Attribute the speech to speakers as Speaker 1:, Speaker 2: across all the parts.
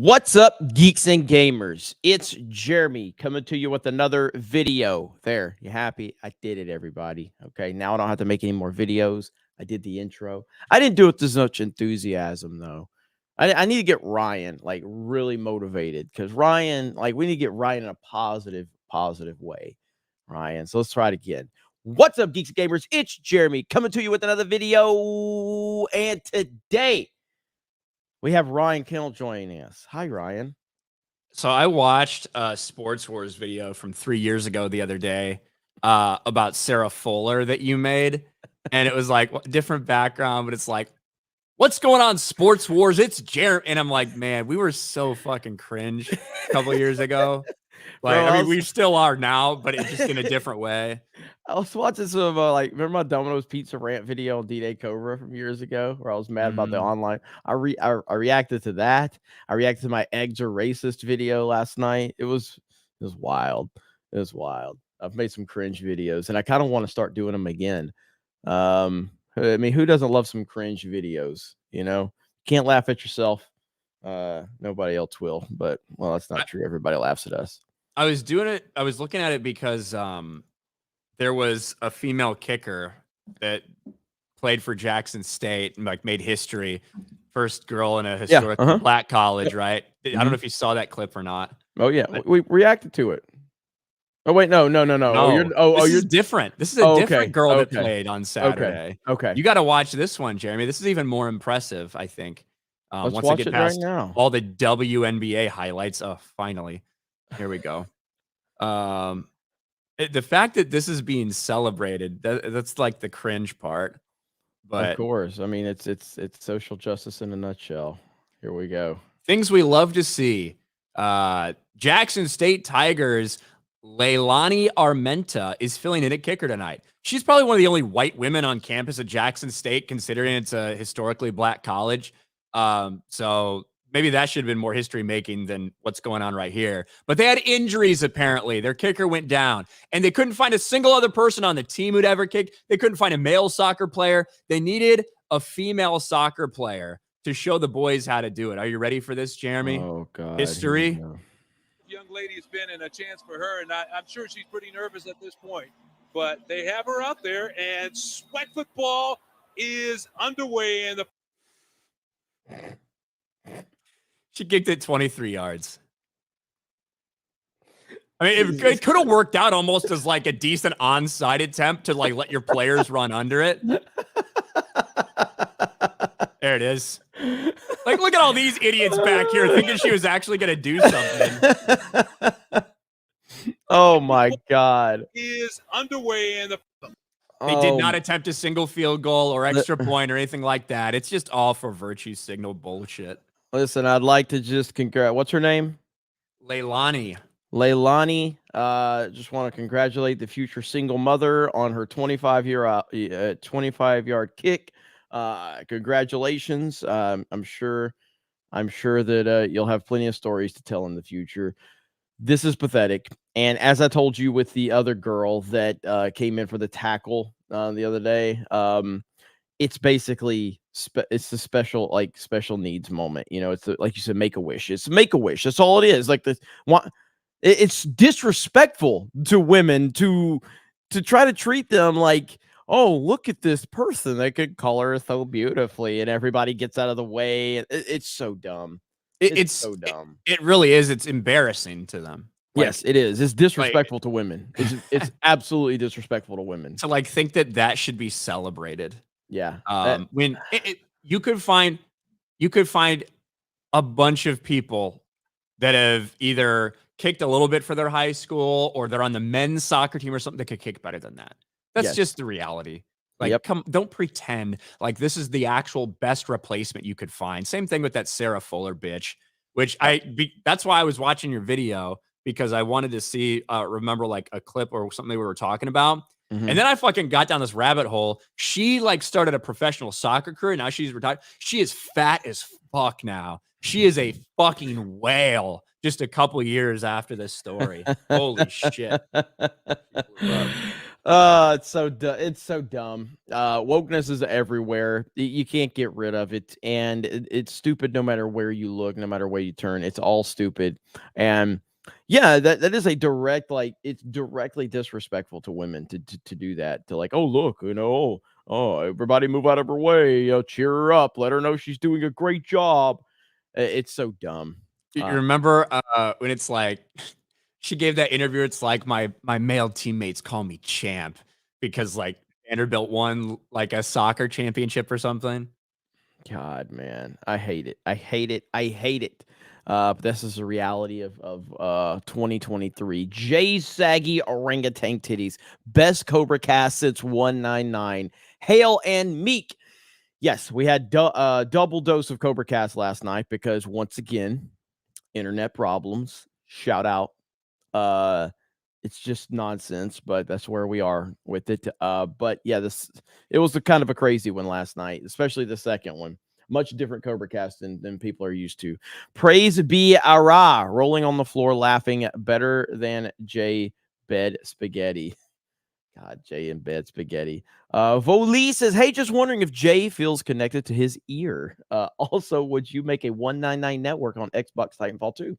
Speaker 1: What's up, geeks and gamers? It's Jeremy coming to you with another video. There, you happy? I did it, everybody. Okay, now I don't have to make any more videos. I did the intro. I didn't do it with this much enthusiasm, though. I need to get Ryan, like, really motivated, because Ryan, like, we need to get Ryan in a positive way, Ryan. So let's try it again. What's up, geeks and gamers? It's Jeremy coming to you with another video, and today we have Ryan Kennel joining us. Hi, Ryan.
Speaker 2: So I watched a Sports Wars video from 3 years ago the other day about Sarah Fuller that you made. And it was like different background, but it's like, what's going on, Sports Wars? It's Jeremy. And I'm like, man, we were so fucking cringe a couple years ago. Like,
Speaker 1: Bro,
Speaker 2: I mean, we still are now, but it's just in a different way.
Speaker 1: I was watching some like, remember my Domino's Pizza rant video on D-Day Cobra from years ago where I was mad about the online. I reacted to that. I reacted to my eggs are racist video last night. It was wild. It was wild. I've made some cringe videos and I kind of want to start doing them again. I mean, who doesn't love some cringe videos? You know, can't laugh at yourself. Nobody else will, but well, that's not true. Everybody laughs at us.
Speaker 2: I was doing it. I was looking at it because there was a female kicker that played for Jackson State and like made history. First girl in a historic black college, right? I don't know if you saw that clip or not.
Speaker 1: Oh yeah, we reacted to it. Oh wait, no.
Speaker 2: This is different. This is a different girl that played on Saturday.
Speaker 1: Okay.
Speaker 2: You got to watch this one, Jeremy. This is even more impressive, I think.
Speaker 1: Let's
Speaker 2: once
Speaker 1: watch
Speaker 2: I get
Speaker 1: it
Speaker 2: past
Speaker 1: right now.
Speaker 2: all the WNBA highlights. Oh, finally. Here we go. The fact that this is being celebrated, that's like the cringe part. But
Speaker 1: of course, I mean it's social justice in a nutshell. Here we go.
Speaker 2: Things we love to see. Jackson State Tigers Leilani Armenta is filling in at kicker tonight. She's probably one of the only white women on campus at Jackson State, considering it's a historically black college. So maybe that should have been more history making than what's going on right here. But they had injuries, apparently. Their kicker went down, and they couldn't find a single other person on the team who'd ever kicked. They couldn't find a male soccer player. They needed a female soccer player to show the boys how to do it. Are you ready for this, Jeremy?
Speaker 1: Oh, God.
Speaker 2: History.
Speaker 3: Young lady has been in a chance for her, and I'm sure she's pretty nervous at this point. But they have her out there, and sweat football is underway in the...
Speaker 2: She kicked it 23 yards. I mean, it could have worked out almost as like a decent onside attempt to like let your players run under it. There it is. Like, look at all these idiots back here thinking she was actually going to do something.
Speaker 1: Oh my God.
Speaker 3: Is underway in the...
Speaker 2: They did not attempt a single field goal or extra point or anything like that. It's just all for virtue signal bullshit.
Speaker 1: Listen, I'd like to just what's her name?
Speaker 2: Leilani.
Speaker 1: Just want to congratulate the future single mother on her 25-yard kick. Congratulations. I'm sure that you'll have plenty of stories to tell in the future. This is pathetic. And as I told you with the other girl that came in for the tackle the other day, it's basically it's the special needs moment. You know, it's like you said, make a wish. It's make a wish. That's all it is. Like it's disrespectful to women to try to treat them like, oh, look at this person that could color so beautifully, and everybody gets out of the way. It's so dumb. It's so dumb.
Speaker 2: It really is. It's embarrassing to them.
Speaker 1: Like, yes, it is. It's disrespectful to women. It's absolutely disrespectful to women.
Speaker 2: To like think that should be celebrated.
Speaker 1: Yeah.
Speaker 2: When you could find a bunch of people that have either kicked a little bit for their high school or they're on the men's soccer team or something that could kick better than that. That's just the reality. Like, don't pretend like this is the actual best replacement you could find. Same thing with that Sarah Fuller bitch, which that's why I was watching your video, because I wanted to see, remember like a clip or something we were talking about. And then I fucking got down this rabbit hole. She like started a professional soccer career. Now she's retired. She is fat as fuck now. She is a fucking whale just a couple years after this story. Holy shit.
Speaker 1: It's so dumb. Wokeness is everywhere. You can't get rid of it, and it's stupid no matter where you look, no matter where you turn. It's all stupid. And yeah, that is a direct, like, it's directly disrespectful to women to do that. To like, oh look, oh, everybody move out of her way, cheer her up, let her know she's doing a great job. It's so dumb.
Speaker 2: You remember when it's like she gave that interview? It's like my male teammates call me champ because like Vanderbilt won like a soccer championship or something.
Speaker 1: God, man, I hate it. I hate it. I hate it. But this is the reality of 2023. Jay's saggy orangutan titties, best Cobra cast since 199. Hail and Meek. Yes, we had double dose of Cobra Cast last night because once again, internet problems. Shout out. It's just nonsense, but that's where we are with it. But yeah, it was a kind of a crazy one last night, especially the second one. Much different Cobra Cast than people are used to. Praise be Ara, rolling on the floor, laughing better than Jay Bed Spaghetti. God, Jay in bed spaghetti. Volee says, hey, just wondering if Jay feels connected to his ear. Also, would you make a 199 network on Xbox Titanfall 2?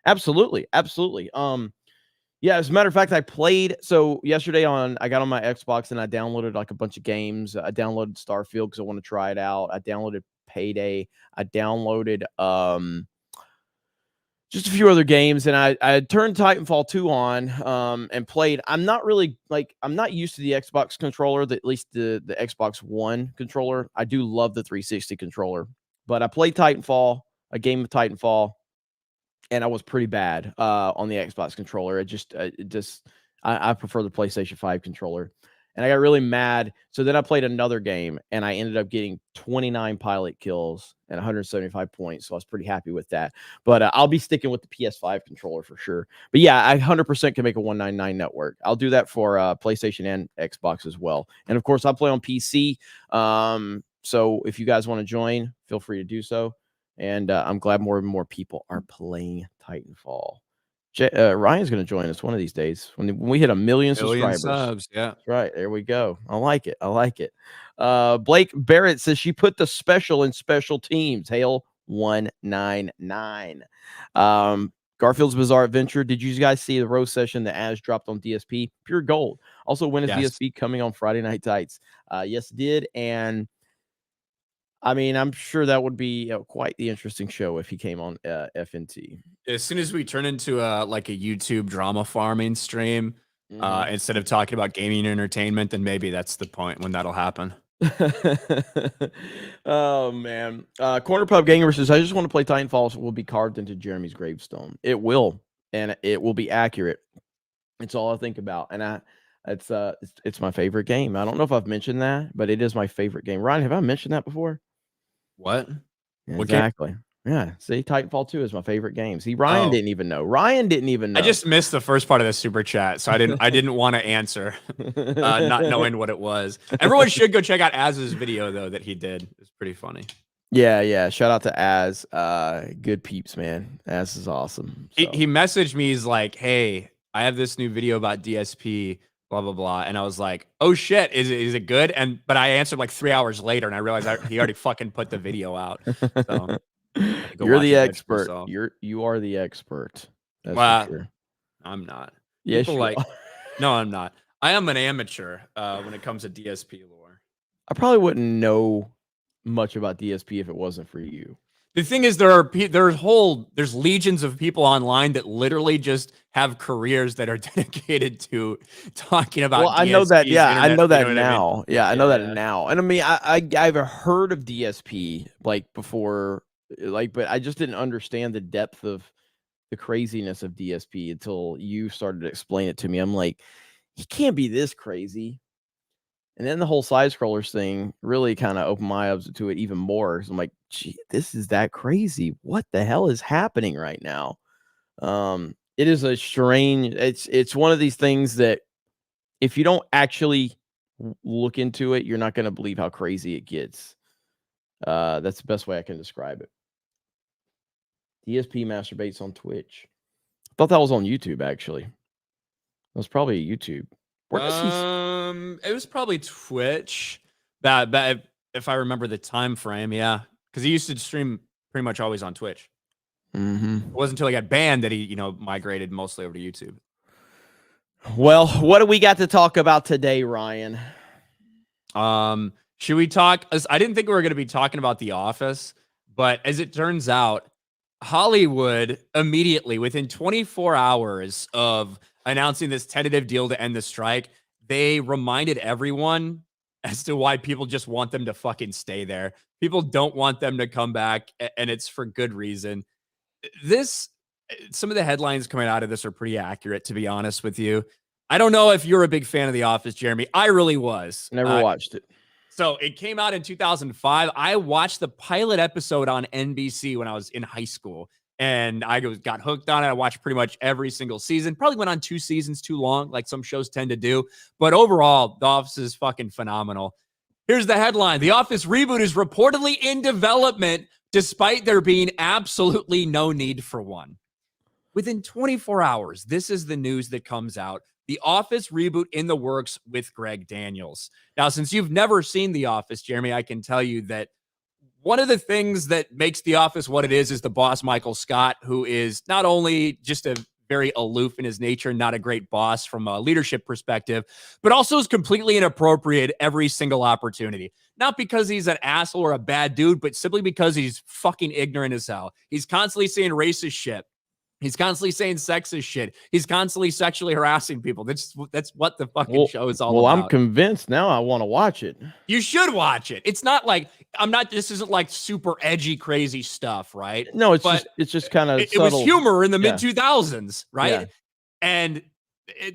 Speaker 1: Absolutely. Absolutely. Yeah, as a matter of fact, I played. So yesterday I got on my Xbox and I downloaded like a bunch of games. I downloaded Starfield because I want to try it out. I downloaded Payday. I downloaded just a few other games, and I had turned Titanfall 2 on and played. I'm not used to the Xbox controller, at least the Xbox One controller. I do love the 360 controller, but I played Titanfall, a game of Titanfall, and I was pretty bad on the Xbox controller. I prefer the PlayStation 5 controller. And I got really mad. So then I played another game and I ended up getting 29 pilot kills and 175 points. So I was pretty happy with that. But I'll be sticking with the PS5 controller for sure. But yeah, I 100% can make a 199 network. I'll do that for PlayStation and Xbox as well. And of course, I play on PC. So if you guys want to join, feel free to do so. And I'm glad more and more people are playing Titanfall. Ryan's going to join us one of these days when we hit 1 million subscribers.
Speaker 2: Subs, yeah.
Speaker 1: That's right. There we go. I like it. I like it. Blake Barrett says she put the special in special teams. Hail 199. Garfield's Bizarre Adventure. Did you guys see the roast session that Az dropped on DSP? Pure gold. Also, when is DSP coming on Friday Night Tights? Yes, did. And I mean, I'm sure that would be quite the interesting show if he came on FNT.
Speaker 2: As soon as we turn into like a YouTube drama farming stream, instead of talking about gaming and entertainment, then maybe that's the point when that'll happen.
Speaker 1: Oh man, Corner Pub Gamer says, I just want to play Titanfall. Will be carved into Jeremy's gravestone. It will, and it will be accurate. It's all I think about, and it's my favorite game. I don't know if I've mentioned that, but it is my favorite game. Ryan, have I mentioned that before?
Speaker 2: What?
Speaker 1: Yeah, exactly. Yeah. See, Titanfall 2 is my favorite game. See, Ryan didn't even know. I
Speaker 2: just missed the first part of the super chat, so I didn't want to answer, not knowing what it was. Everyone should go check out Az's video though that he did. It's pretty funny.
Speaker 1: Yeah. Shout out to Az. Good peeps, man. Az is awesome.
Speaker 2: So. He messaged me. He's like, "Hey, I have this new video about DSP." Blah blah blah, and I was like, "Oh shit, is it good?" But I answered like 3 hours later, and I realized he already fucking put the video out. So
Speaker 1: you're the expert. You are the expert. That's for sure.
Speaker 2: I'm not.
Speaker 1: Yes,
Speaker 2: no, I'm not. I am an amateur when it comes to DSP lore.
Speaker 1: I probably wouldn't know much about DSP if it wasn't for you.
Speaker 2: The thing is, there's legions of people online that literally just have careers that are dedicated to talking about.
Speaker 1: Well, I know that. Yeah, I know that now. I mean? Yeah, I know that now. And I mean, I've heard of DSP like before, but I just didn't understand the depth of the craziness of DSP until you started to explain it to me. I'm like, he can't be this crazy. And then the whole side scrollers thing really kind of opened my eyes to it even more. So I'm like, gee, this is that crazy. What the hell is happening right now? It is a strange, it's one of these things that if you don't actually look into it, you're not going to believe how crazy it gets. That's the best way I can describe it. DSP masturbates on Twitch. I thought that was on YouTube, actually. It was probably a YouTube. Where does he?
Speaker 2: It was probably Twitch. That if I remember the time frame, yeah, because he used to stream pretty much always on Twitch.
Speaker 1: Mm-hmm.
Speaker 2: It wasn't until he got banned that he, migrated mostly over to YouTube.
Speaker 1: Well, what do we got to talk about today, Ryan?
Speaker 2: Should we talk? I didn't think we were going to be talking about The Office, but as it turns out, Hollywood immediately, within 24 hours of announcing this tentative deal to end the strike, they reminded everyone as to why people just want them to fucking stay there. People don't want them to come back, and it's for good reason. Some of the headlines coming out of this are pretty accurate, to be honest with you. I don't know if you're a big fan of The Office, Jeremy. I really was.
Speaker 1: Never watched it.
Speaker 2: So it came out in 2005. I watched the pilot episode on NBC when I was in high school, and I got hooked on it. I watched pretty much every single season. Probably went on 2 seasons too long, like some shows tend to do. But overall, The Office is fucking phenomenal. Here's the headline. The Office reboot is reportedly in development, despite there being absolutely no need for one. Within 24 hours, this is the news that comes out. The Office reboot in the works with Greg Daniels. Now, since you've never seen The Office, Jeremy, I can tell you that one of the things that makes The Office what it is the boss, Michael Scott, who is not only just a very aloof in his nature, not a great boss from a leadership perspective, but also is completely inappropriate every single opportunity. Not because he's an asshole or a bad dude, but simply because he's fucking ignorant as hell. He's constantly saying racist shit. He's constantly saying sexist shit. He's constantly sexually harassing people. That's what the fucking show is all about.
Speaker 1: Well, I'm convinced now I want to watch it.
Speaker 2: You should watch it. It's not like this isn't like super edgy, crazy stuff, right?
Speaker 1: No, it's just kind of
Speaker 2: it was humor in the mid 2000s, right?
Speaker 1: Yeah.
Speaker 2: And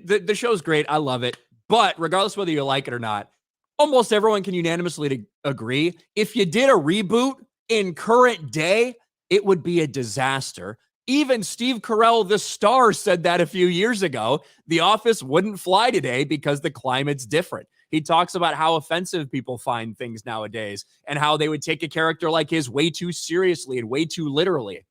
Speaker 2: the show's great. I love it. But regardless whether you like it or not, almost everyone can unanimously agree. If you did a reboot in current day, it would be a disaster. Even Steve Carell, the star, said that a few years ago. The Office wouldn't fly today because the climate's different. He talks about how offensive people find things nowadays and how they would take a character like his way too seriously and way too literally.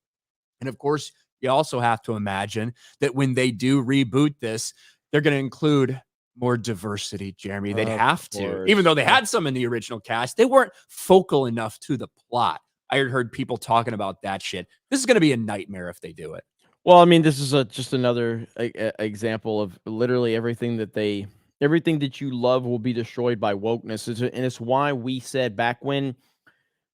Speaker 2: And of course, you also have to imagine that when they do reboot this, they're going to include more diversity, Jeremy. They'd have to. Even though they had some in the original cast, they weren't focal enough to the plot. I heard people talking about that shit. This is going to be a nightmare if they do it.
Speaker 1: Well, I mean, this is just another example of literally everything that you love will be destroyed by wokeness. And it's why we said back when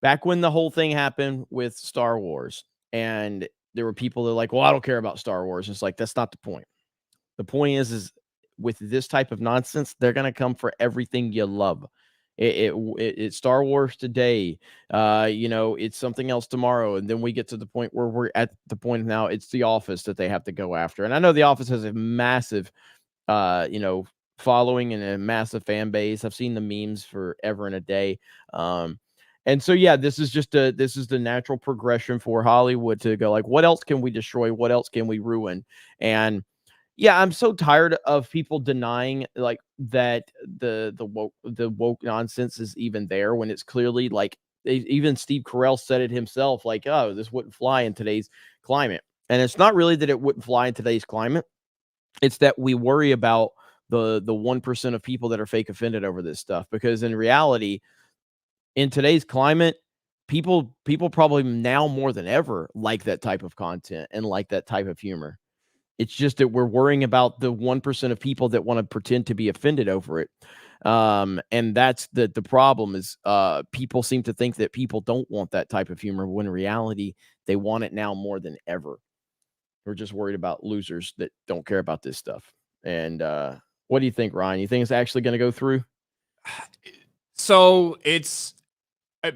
Speaker 1: the whole thing happened with Star Wars, and there were people that were like, well, I don't care about Star Wars. It's like, that's not the point. The point is with this type of nonsense, they're going to come for everything you love. It's Star Wars today, it's something else tomorrow, and then we get to the point where we're at the point now it's The Office that they have to go after. And I know The Office has a massive following and a massive fan base. I've seen the memes forever and a day. And so yeah, this is the natural progression for Hollywood to go like, what else can we destroy? What else can we ruin? And yeah, I'm so tired of people denying like that the woke nonsense is even there when it's clearly like even Steve Carell said it himself, like, oh, this wouldn't fly in today's climate. And it's not really that it wouldn't fly in today's climate. It's that we worry about the 1% of people that are fake offended over this stuff, because in reality, in today's climate, people probably now more than ever like that type of content and like that type of humor. It's just that we're worrying about the 1% of people that want to pretend to be offended over it. And that's the problem is people seem to think that people don't want that type of humor, when in reality, they want it now more than ever. We're just worried about losers that don't care about this stuff. And what do you think, Ryan? You think it's actually going to go through?
Speaker 2: So it's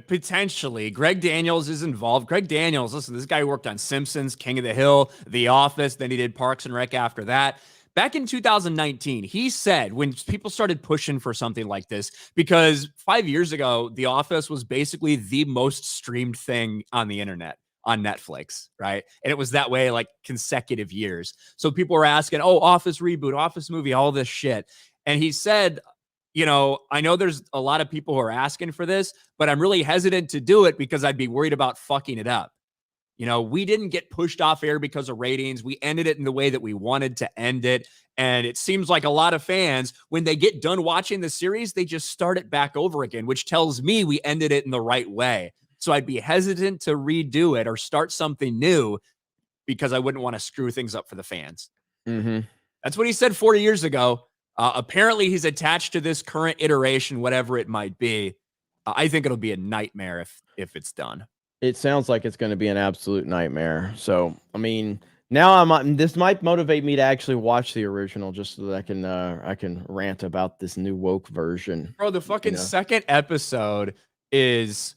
Speaker 2: potentially Greg Daniels is involved. Greg Daniels, listen, this guy worked on Simpsons, King of the Hill, The Office, then he did Parks and Rec after that. Back in 2019, he said when people started pushing for something like this, because 5 years ago, The Office was basically the most streamed thing on the internet on Netflix, right? And it was that way like consecutive years. So people were asking, oh, Office reboot, Office movie, all this shit. And he said, I know there's a lot of people who are asking for this, but I'm really hesitant to do it because I'd be worried about fucking it up. We didn't get pushed off air because of ratings. We ended it in the way that we wanted to end it. And it seems like a lot of fans, when they get done watching the series, they just start it back over again, which tells me we ended it in the right way. So I'd be hesitant to redo it or start something new because I wouldn't want to screw things up for the fans. That's what he said 40 years ago. Apparently, he's attached to this current iteration, whatever it might be. I think it'll be a nightmare if it's done.
Speaker 1: It sounds like it's going to be an absolute nightmare. So, I mean, now this might motivate me to actually watch the original just so that I can rant about this new woke version.
Speaker 2: Bro, the fucking second episode is,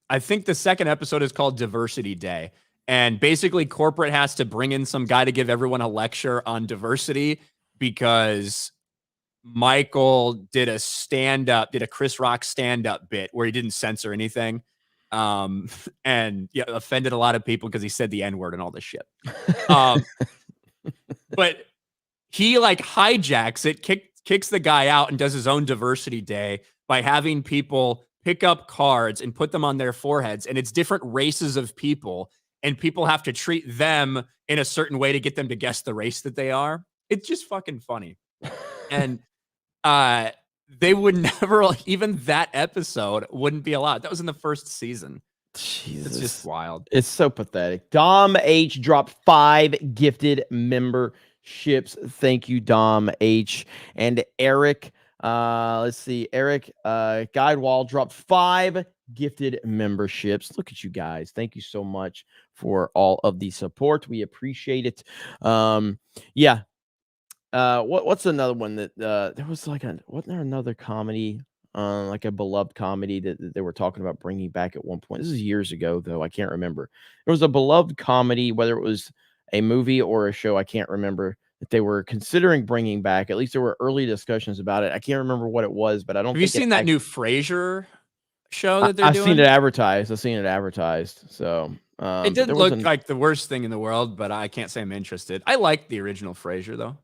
Speaker 2: I think the second episode is called Diversity Day. And basically corporate has to bring in some guy to give everyone a lecture on diversity because Michael did a Chris Rock stand-up bit where he didn't censor anything. And yeah, offended a lot of people because he said the N-word and all this shit. But he like hijacks it, kicks the guy out and does his own diversity day by having people pick up cards and put them on their foreheads. And it's different races of people, and people have to treat them in a certain way to get them to guess the race that they are. It's just fucking funny. And they would never, even that episode wouldn't be allowed. That was in the first season.
Speaker 1: Jesus.
Speaker 2: It's just wild.
Speaker 1: It's so pathetic. Dom H dropped 5 gifted memberships. Thank you, Dom H. And Eric, let's see, Eric Guidewall dropped 5 gifted memberships. Look at you guys. Thank you so much for all of the support. We appreciate it. Yeah. What's another one that there was like wasn't there another comedy, like a beloved comedy that they were talking about bringing back at one point? This is years ago though. I can't remember. There was a beloved comedy, whether it was a movie or a show, I can't remember, that they were considering bringing back. At least there were early discussions about it. I can't remember what it was, but I don't.
Speaker 2: Have you seen that new Frasier show that they're doing?
Speaker 1: I've seen it advertised. So
Speaker 2: it didn't look like the worst thing in the world, but I can't say I'm interested. I liked the original Frasier though.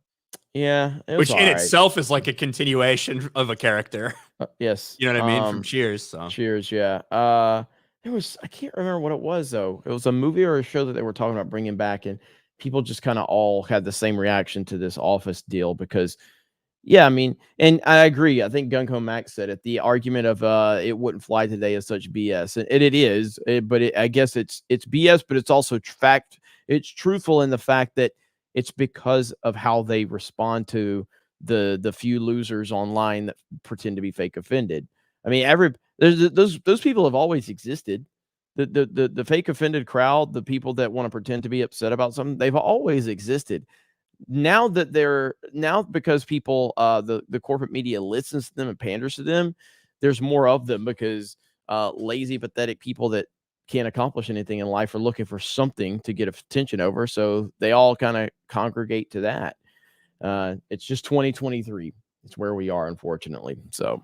Speaker 1: Yeah,
Speaker 2: which in itself is like a continuation of a character.
Speaker 1: Yes,
Speaker 2: you know what I mean, from Cheers. So
Speaker 1: Cheers, yeah. There was, I can't remember what it was though. It was a movie or a show that they were talking about bringing back, and people just kind of all had the same reaction to this Office deal because, yeah, I mean, and I agree. I think Gung Ho Max said it. The argument of it wouldn't fly today is such BS, and it is. But I guess it's BS, but it's also fact. It's truthful in the fact that it's because of how they respond to the few losers online that pretend to be fake offended. I mean, those people have always existed. The fake offended crowd, the people that want to pretend to be upset about something, they've always existed. Now because people, the corporate media listens to them and panders to them, there's more of them because lazy, pathetic people that can't accomplish anything in life are looking for something to get attention over. So they all kind of congregate to that. It's just 2023. It's where we are, unfortunately. So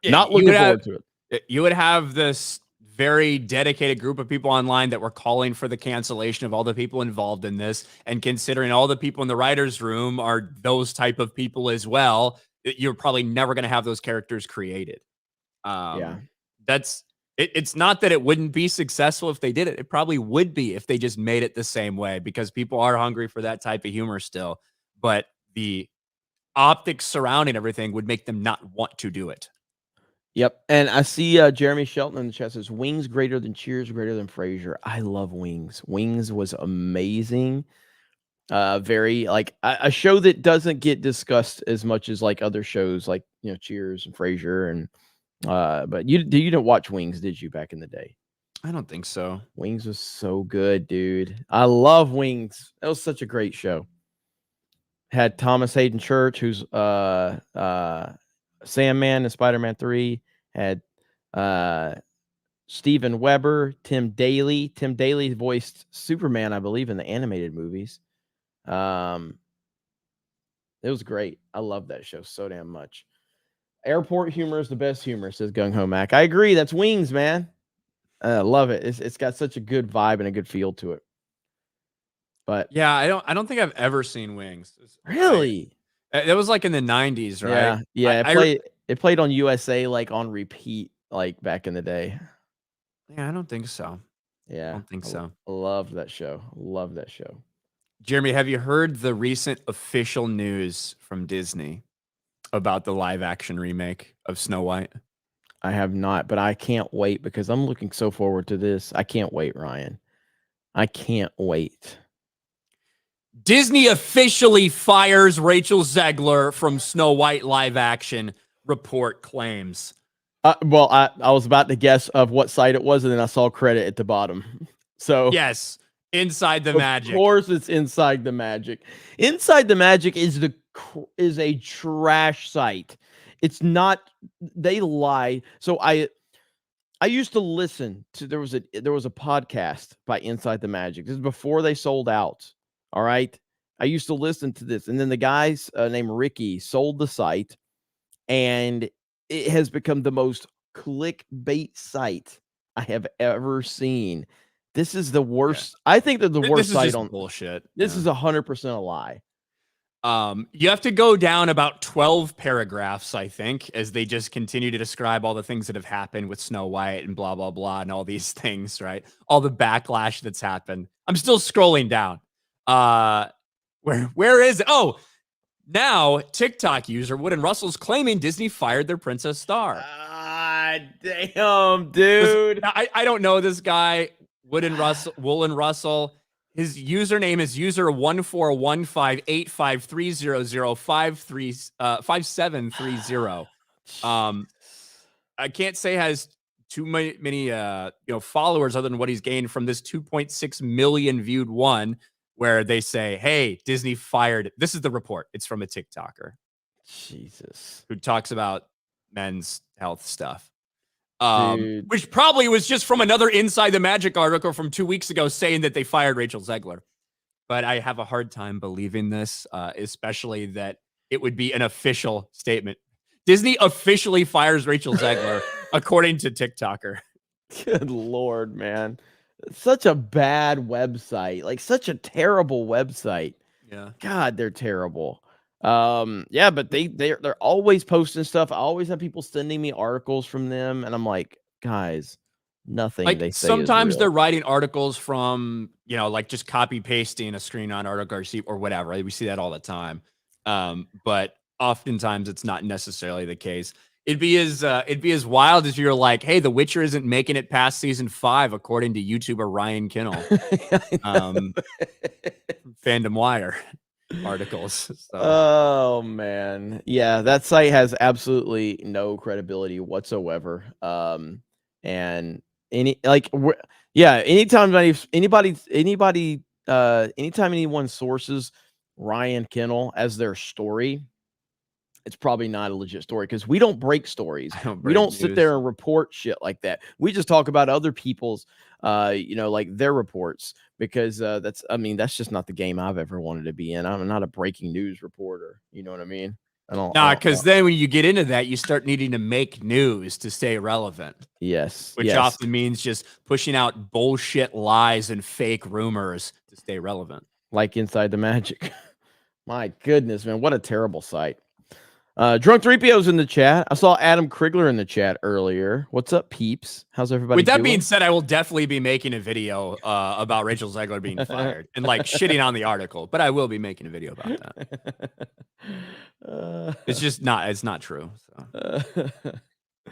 Speaker 1: not looking forward to it.
Speaker 2: You would have this very dedicated group of people online that were calling for the cancellation of all the people involved in this, and considering all the people in the writer's room are those type of people as well, you're probably never going to have those characters created.
Speaker 1: Yeah.
Speaker 2: It's not that it wouldn't be successful if they did it. It probably would be if they just made it the same way, because people are hungry for that type of humor still. But the optics surrounding everything would make them not want to do it.
Speaker 1: Yep. And I see Jeremy Shelton in the chat says, Wings greater than Cheers, greater than Frasier. I love Wings. Wings was amazing. Very like a show that doesn't get discussed as much as like other shows like, Cheers and Frasier and but you didn't watch Wings, did you, back in the day?
Speaker 2: I don't think so.
Speaker 1: Wings was so good, dude. I love Wings. That was such a great show. Had Thomas Hayden Church, who's Sandman in Spider-Man 3. Had Steven Weber, Tim Daly. Tim Daly voiced Superman, I believe, in the animated movies. It was great. I love that show so damn much. Airport humor is the best humor, says Gung Ho Mac. I agree. That's Wings, man. I love it. It's got such a good vibe and a good feel to it. But
Speaker 2: yeah, I don't think I've ever seen Wings.
Speaker 1: Really?
Speaker 2: It was like in the 90s, right?
Speaker 1: Yeah. It played on USA like on repeat, like back in the day.
Speaker 2: Yeah, I don't think so.
Speaker 1: Yeah,
Speaker 2: I don't think so.
Speaker 1: I love that show.
Speaker 2: Jeremy, have you heard the recent official news from Disney about the live action remake of Snow White?
Speaker 1: I have not, but I can't wait because I'm looking so forward to this. I can't wait, Ryan. I can't wait.
Speaker 2: Disney officially fires Rachel Zegler from Snow White live action, report claims.
Speaker 1: Well, I was about to guess of what site it was, and then I saw credit at the bottom. So
Speaker 2: yes, Inside the Magic.
Speaker 1: Of course, it's Inside the Magic. Inside the Magic is a trash site. It's not. They lie. So I used to listen to there was a podcast by Inside the Magic. This is before they sold out. All right. I used to listen to this, and then the guys named Ricky sold the site, and it has become the most clickbait site I have ever seen. This is the worst. Yeah. I think they're the worst site on
Speaker 2: bullshit.
Speaker 1: This is 100% a lie.
Speaker 2: You have to go down about 12 paragraphs, I think, as they just continue to describe all the things that have happened with Snow White and blah, blah, blah, and all these things, right? All the backlash that's happened. I'm still scrolling down. Where is it? Oh, now TikTok user Wooden Russell's claiming Disney fired their Princess Star.
Speaker 1: Damn, dude.
Speaker 2: I don't know this guy, Wooden Russell. His username is user 1415853005730. I can't say has too many followers other than what he's gained from this 2.6 million viewed one, where they say, "Hey, Disney fired." This is the report. It's from a TikToker,
Speaker 1: Jesus,
Speaker 2: who talks about men's health stuff. Which probably was just from another Inside the Magic article from 2 weeks ago saying that they fired Rachel Zegler. But I have a hard time believing this, especially that it would be an official statement. Disney officially fires Rachel Zegler, according to TikToker.
Speaker 1: Good Lord, man. Such a bad website. Like, such a terrible website.
Speaker 2: Yeah.
Speaker 1: God, they're terrible. Yeah, but they're always posting stuff. I always have people sending me articles from them, and I'm like, guys, nothing
Speaker 2: like
Speaker 1: they say
Speaker 2: sometimes
Speaker 1: is real.
Speaker 2: They're writing articles from, like just copy pasting a screen on article or whatever. Right? We see that all the time. But oftentimes it's not necessarily the case. It'd be as wild as you're like, hey, The Witcher isn't making it past season 5, according to YouTuber Ryan Kinnell. Fandom Wire articles. So.
Speaker 1: Oh man, yeah, that site has absolutely no credibility whatsoever. And anytime anyone sources Ryan Kinnell as their story, it's probably not a legit story, because we don't break stories. We don't sit there and report shit like that. We just talk about other people's, like their reports, because that's just not the game I've ever wanted to be in. I'm not a breaking news reporter. You know what I mean?
Speaker 2: Because then when you get into that, you start needing to make news to stay relevant.
Speaker 1: Yes.
Speaker 2: Which often means just pushing out bullshit lies and fake rumors to stay relevant.
Speaker 1: Like Inside the Magic. My goodness, man. What a terrible site. Drunk 3PO's in the chat. I saw Adam Krigler in the chat earlier. What's up, peeps? How's everybody
Speaker 2: With that
Speaker 1: doing?
Speaker 2: being said, I will definitely be making a video about Rachel Zegler being fired and like shitting on the article, but I will be making a video about that. It's not true. So.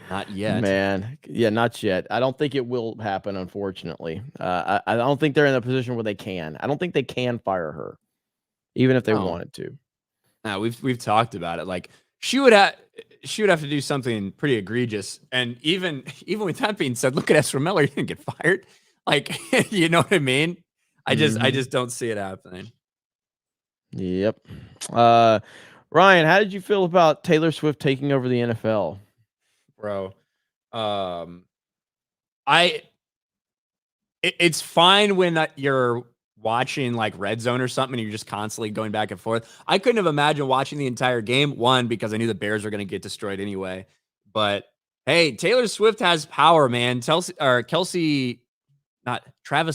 Speaker 2: Not yet.
Speaker 1: Man. Yeah, not yet. I don't think it will happen, unfortunately. I don't think they're in a position where they can. I don't think they can fire her, even if they wanted to.
Speaker 2: No, we've talked about it. Like, she would have to do something pretty egregious. And even with that being said, look at Ezra Miller. He didn't get fired. Like, you know what I mean? I just don't see it happening.
Speaker 1: Yep. Ryan, how did you feel about Taylor Swift taking over the NFL?
Speaker 2: Bro, it's fine when you're watching like Red Zone or something and you're just constantly going back and forth. I couldn't have imagined watching the entire game, one, because I knew the Bears were going to get destroyed anyway. But hey, Taylor Swift has power, man. Travis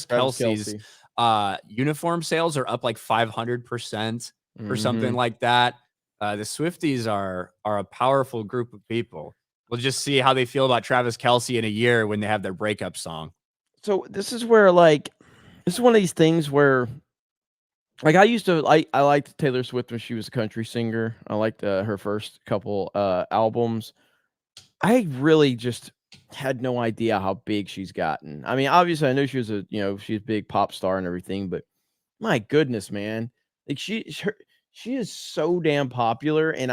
Speaker 2: Kelce's uniform sales are up like 500% or something like that. The Swifties are a powerful group of people. We'll just see how they feel about Travis Kelce in a year when they have their breakup song.
Speaker 1: So this is where, like, this is one of these things where Like I liked Taylor Swift when she was a country singer. I liked her first couple albums. I really just had no idea how big she's gotten. I mean, obviously I knew she was she's a big pop star and everything, but my goodness, man. Like she is so damn popular, and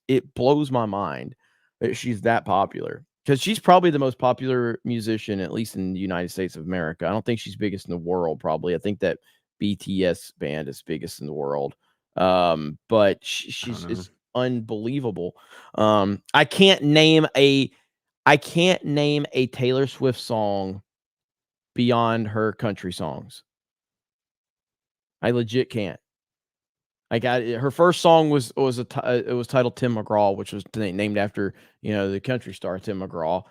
Speaker 1: it blows my mind that she's that popular. Because she's probably the most popular musician, at least in the United States of America. I don't think she's biggest in the world, probably. I think that BTS band is biggest in the world. But she's it's unbelievable. I can't name a Taylor Swift song beyond her country songs. I legit can't. Her first song was titled Tim McGraw, which was named after the country star Tim McGraw.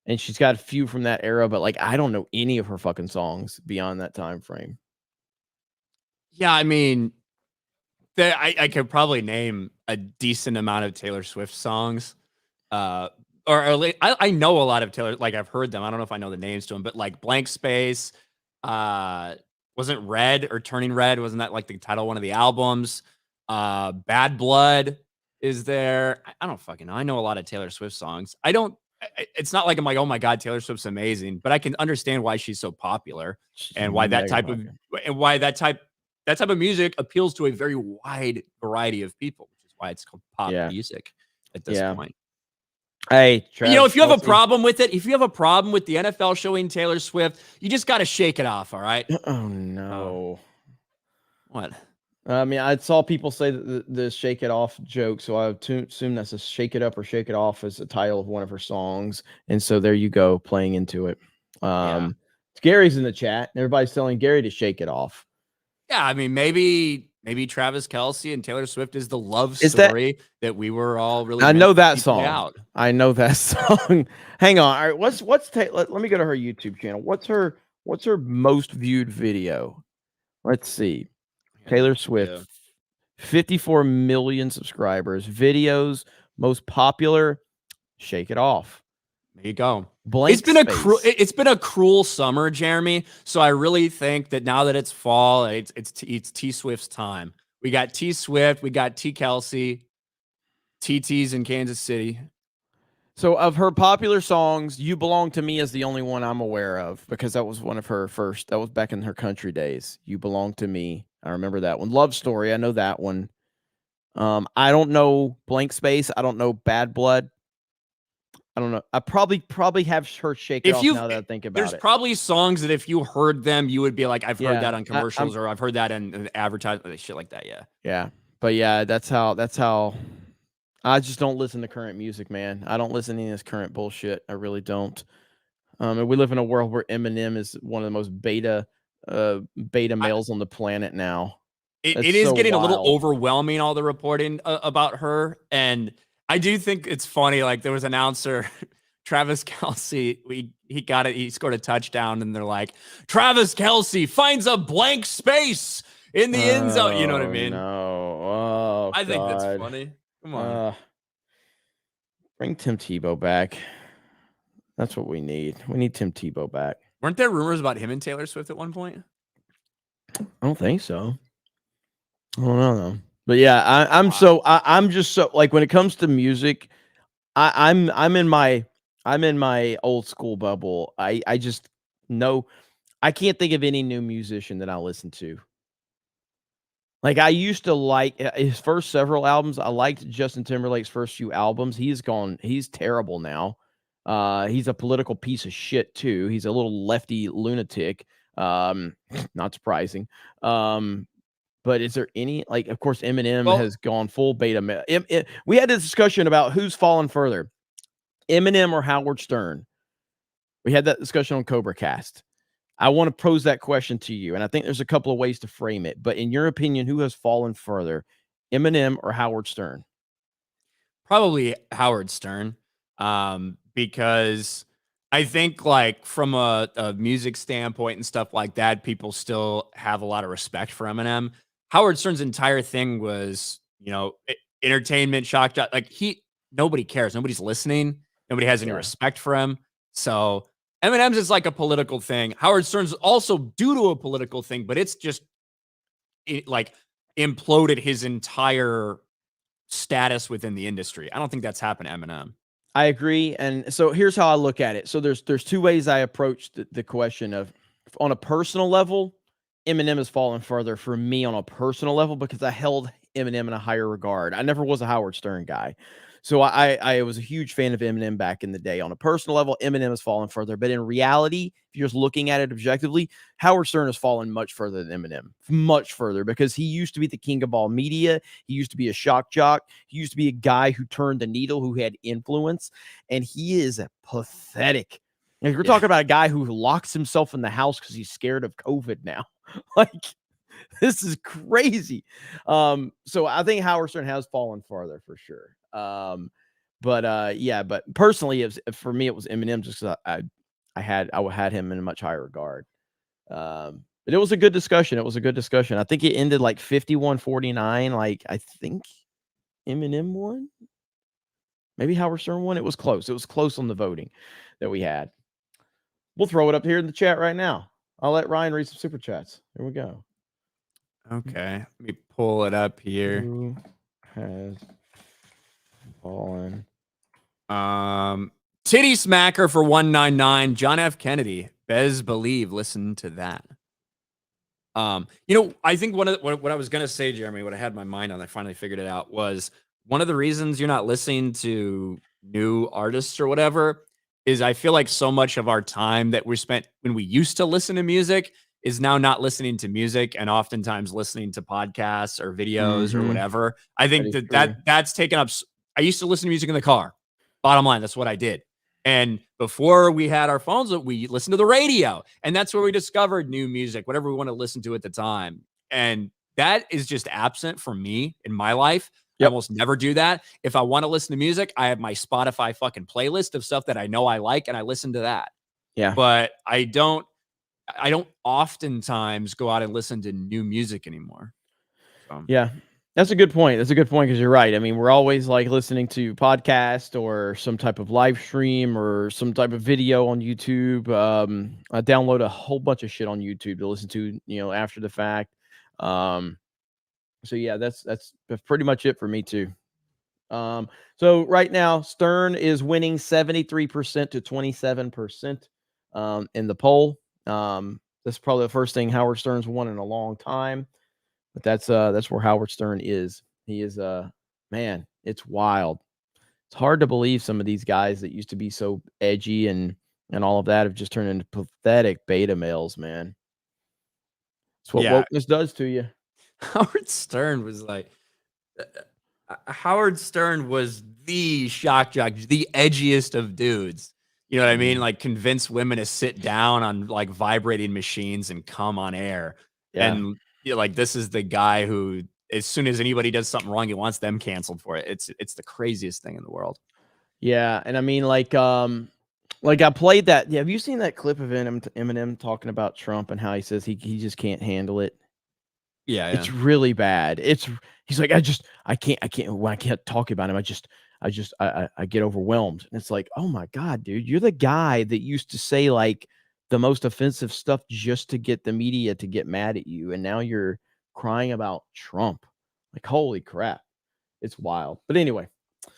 Speaker 1: And she's got a few from that era, but I don't know any of her fucking songs beyond that time frame.
Speaker 2: Yeah, I mean, I could probably name a decent amount of Taylor Swift songs. I know a lot of Taylor, I've heard them. I don't know if I know the names to them, but Blank Space, wasn't Red or Turning Red? Wasn't that the title of one of the albums? Bad Blood is there. I don't fucking know. I know a lot of Taylor Swift songs. It's not like I'm like, oh my God, Taylor Swift's amazing, but I can understand why she's so popular and why that type of music appeals to a very wide variety of people, which is why it's called pop music at this point.
Speaker 1: Hey, Travis,
Speaker 2: if you have a problem with it, if you have a problem with the NFL showing Taylor Swift, you just got to shake it off. All right.
Speaker 1: Oh no.
Speaker 2: What?
Speaker 1: I mean, I saw people say that the "Shake It Off" joke, so I assume that's a "Shake It Up" or "Shake It Off" as the title of one of her songs, and so there you go, playing into it. Gary's in the chat, and everybody's telling Gary to shake it off.
Speaker 2: Yeah, I mean, maybe Travis Kelce and Taylor Swift is the love story that we were all really.
Speaker 1: I know that song. I know that song. Hang on. All right, let me go to her YouTube channel. What's her most viewed video? Let's see. Taylor Swift, 54 million subscribers. Videos, most popular, Shake It Off.
Speaker 2: There you go.
Speaker 1: Blank
Speaker 2: it's been a cruel summer, Jeremy. So I really think that now that it's fall, it's T Swift's time. We got T Swift, we got T Kelsey, TT's in Kansas City.
Speaker 1: So of her popular songs, You Belong to Me is the only one I'm aware of because that was one of her first. That was back in her country days. You Belong to Me. I remember that one. Love Story. I know that one. I don't know Blank Space. I don't know Bad Blood. I don't know. I probably have her Shake It Off now that I think about it.
Speaker 2: There's probably songs that if you heard them, you would be like, I've heard that on commercials or I've heard that in advertisements, shit like that. Yeah.
Speaker 1: Yeah. But yeah, that's how I just don't listen to current music, man. I don't listen to any of this current bullshit. I really don't. And we live in a world where Eminem is one of the most beta males on the planet now.
Speaker 2: It is getting a little overwhelming, all the reporting about her. And I do think it's funny. There was an announcer, Travis Kelce, he scored a touchdown and they're like, Travis Kelce finds a blank space in the end zone. You know what I mean?
Speaker 1: No.
Speaker 2: I think that's funny. Come on.
Speaker 1: Bring Tim Tebow back. That's what we need. We need Tim Tebow back.
Speaker 2: Weren't there rumors about him and Taylor Swift at one point?
Speaker 1: I don't think so. I don't know though. But yeah, I'm just so when it comes to music, I'm in my old school bubble. I just know I can't think of any new musician that I listen to. I used to like his first several albums. I liked Justin Timberlake's first few albums. He's terrible now. He's a political piece of shit too. He's a little lefty lunatic. Not surprising. But is there any of course Eminem has gone full beta. We had a discussion about who's fallen further, Eminem or Howard Stern. We had that discussion on Cobra Cast. I want to pose that question to you, and I think there's a couple of ways to frame it. But in your opinion, who has fallen further, Eminem or Howard Stern?
Speaker 2: Probably Howard Stern, because I think from a music standpoint and stuff like that, people still have a lot of respect for Eminem. Howard Stern's entire thing was, entertainment, shock jock. Nobody cares. Nobody's listening. Nobody has any respect for him. So Eminem's is a political thing. Howard Stern's also due to a political thing, but it's just like imploded his entire status within the industry. I don't think that's happened to Eminem.
Speaker 1: I agree. And so here's how I look at it. So there's two ways I approach the question of, on a personal level, Eminem has fallen further for me on a personal level because I held Eminem in a higher regard. I never was a Howard Stern guy. So I was a huge fan of Eminem back in the day. On a personal level, Eminem has fallen further. But in reality, if you're just looking at it objectively, Howard Stern has fallen much further than Eminem. Much further, because he used to be the king of all media. He used to be a shock jock. He used to be a guy who turned the needle, who had influence. And he is a pathetic. Like, we're talking about a guy who locks himself in the house because he's scared of COVID now. Like, this is crazy. So I think Howard Stern has fallen farther for sure. But personally, for me, it was Eminem, just because I had him in a much higher regard. But it was a good discussion. I think it ended like 51-49. Like, I think Eminem won. Maybe Howard Stern won. It was close. It was close on the voting that we had. We'll throw it up here in the chat right now. I'll let Ryan read some super chats. Here we go.
Speaker 2: Okay, let me pull it up here.
Speaker 1: Who has fallen?
Speaker 2: Titty Smacker for 199. John F. Kennedy. Bez Believe. Listen to that. I think what I was gonna say, Jeremy, what I had my mind on, I finally figured it out, was one of the reasons you're not listening to new artists or whatever is I feel like so much of our time that we spent when we used to listen to music is now not listening to music and oftentimes listening to podcasts or videos or whatever. I think that's taken up. I used to listen to music in the car. Bottom line, that's what I did. And before we had our phones, we listened to the radio, and that's where we discovered new music, whatever we want to listen to at the time. And that is just absent from me in my life. Yep. I almost never do that. If I want to listen to music, I have my Spotify fucking playlist of stuff that I know I like, and I listen to that.
Speaker 1: Yeah.
Speaker 2: But I don't oftentimes go out and listen to new music anymore.
Speaker 1: Yeah. That's a good point. Because you're right. I mean, we're always like listening to podcast or some type of live stream or some type of video on YouTube. I download a whole bunch of shit on YouTube to listen to, after the fact. So yeah, that's pretty much it for me too. So right now, Stern is winning 73% to 27% in the poll. That's probably the first thing Howard Stern's won in a long time. But that's where Howard Stern is. He is man, it's wild. It's hard to believe some of these guys that used to be so edgy and all of that have just turned into pathetic beta males, man. It's what wokeness does to you.
Speaker 2: Howard Stern was the shock jock, the edgiest of dudes. You know what I mean? Like, convince women to sit down on like vibrating machines and come on air. Yeah. And like, this is the guy who, as soon as anybody does something wrong, he wants them canceled for it. It's the craziest thing in the world.
Speaker 1: Yeah, and I mean, like I played that. Yeah, have you seen that clip of Eminem talking about Trump and how he says he just can't handle it?
Speaker 2: Yeah,
Speaker 1: it's really bad. He's like, I can't when I can't talk about him. I get overwhelmed. And it's like, oh my God, dude, you're the guy that used to say like the most offensive stuff just to get the media to get mad at you. And now you're crying about Trump. Like, holy crap. It's wild. But anyway.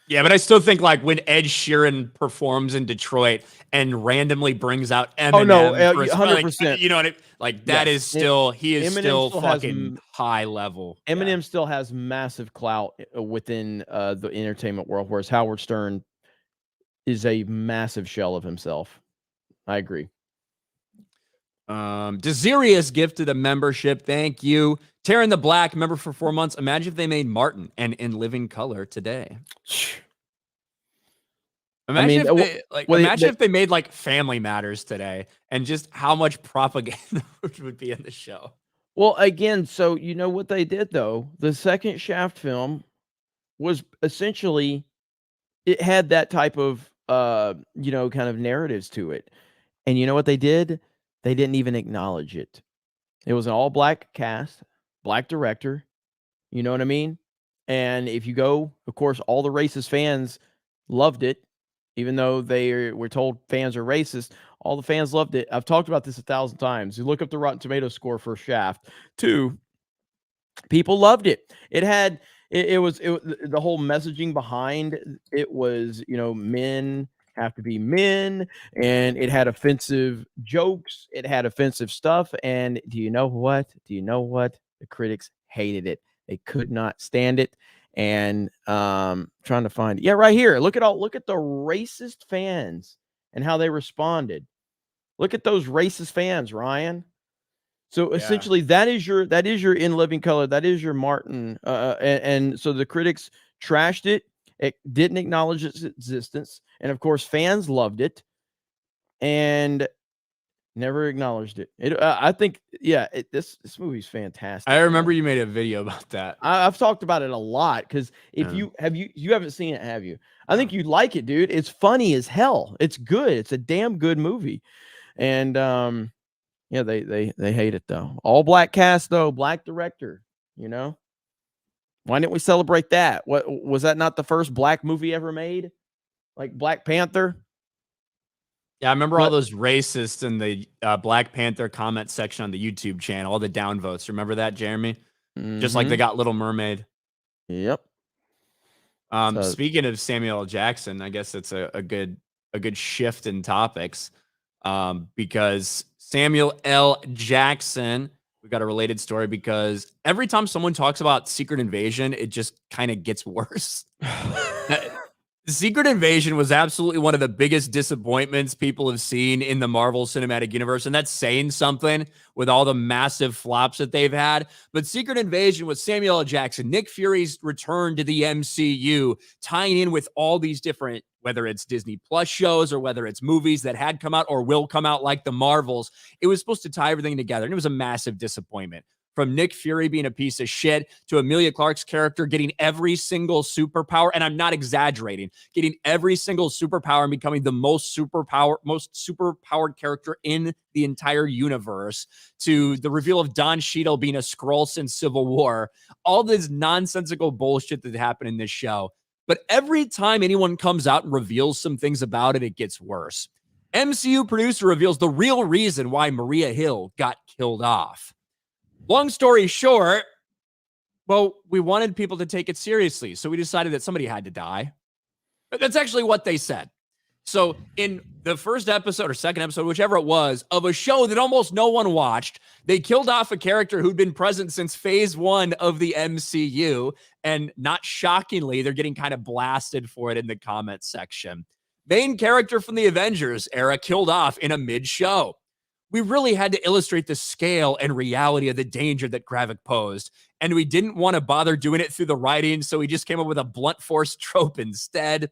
Speaker 2: Yeah, but I still think like when Ed Sheeran performs in Detroit and randomly brings out Eminem.
Speaker 1: Oh no, 100%.
Speaker 2: Like, you know what I mean? Like, that is still, he is Eminem still fucking high level.
Speaker 1: Eminem still has massive clout within the entertainment world, whereas Howard Stern is a massive shell of himself. I agree.
Speaker 2: Desirius gifted a membership. Thank you. Taryn the Black, member for 4 months. Imagine if they made Martin and In Living Color today. Imagine if they made like Family Matters today, and just how much propaganda would be in the show.
Speaker 1: Well, again, so you know what they did though? The second Shaft film was essentially, it had that type of kind of narratives to it. And you know what they did? They didn't even acknowledge it. It was an all-black cast, black director. You know what I mean? And if you go, of course, all the racist fans loved it, even though they were told fans are racist. All the fans loved it. I've talked about this 1,000 times. You look up the Rotten Tomatoes score for Shaft. 2, People loved it. It was the whole messaging behind it was, men have to be men, and it had offensive jokes, it had offensive stuff, and do you know what? The critics hated it. They could not stand it. And trying to find it. Yeah, right here. Look at the racist fans and how they responded. Look at those racist fans, Ryan. So essentially, that is your In Living Color. That is your Martin. And so the critics trashed it. It didn't acknowledge its existence, and of course, fans loved it, and never acknowledged it. I think, this movie's fantastic.
Speaker 2: I remember you made a video about that.
Speaker 1: I've talked about it a lot because if you haven't seen it, have you? I think you'd like it, dude. It's funny as hell. It's good. It's a damn good movie, and yeah, they hate it though. All black cast though, black director. Why didn't we celebrate that? What was that? Not the first black movie ever made, like Black Panther?
Speaker 2: Yeah, I remember all those racists in the Black Panther comment section on the YouTube channel, all the downvotes. Remember that, Jeremy? Just like they got Little Mermaid.
Speaker 1: Yep.
Speaker 2: Speaking of Samuel L. Jackson, I guess it's a good shift in topics, because Samuel L. Jackson, we got a related story because every time someone talks about Secret Invasion, it just kind of gets worse. Secret Invasion was absolutely one of the biggest disappointments people have seen in the Marvel Cinematic Universe, and that's saying something with all the massive flops that they've had. But Secret Invasion with Samuel L. Jackson, Nick Fury's return to the MCU, tying in with all these different, whether it's Disney Plus shows or whether it's movies that had come out or will come out like the Marvels, it was supposed to tie everything together, and it was a massive disappointment. From Nick Fury being a piece of shit to Emilia Clarke's character getting every single superpower, and I'm not exaggerating, getting every single superpower and becoming the most superpowered character in the entire universe, to the reveal of Don Cheadle being a Skrull since Civil War, all this nonsensical bullshit that happened in this show. But every time anyone comes out and reveals some things about it, it gets worse. MCU producer reveals the real reason why Maria Hill got killed off. Long story short, well, we wanted people to take it seriously, so we decided that somebody had to die. That's actually what they said. So in the first episode or second episode, whichever it was, of a show that almost no one watched, they killed off a character who'd been present since phase 1 of the MCU, and not shockingly, they're getting kind of blasted for it in the comment section. Main character from the Avengers era killed off in a mid-show. We really had to illustrate the scale and reality of the danger that Gravik posed, and we didn't want to bother doing it through the writing, so we just came up with a blunt force trope instead.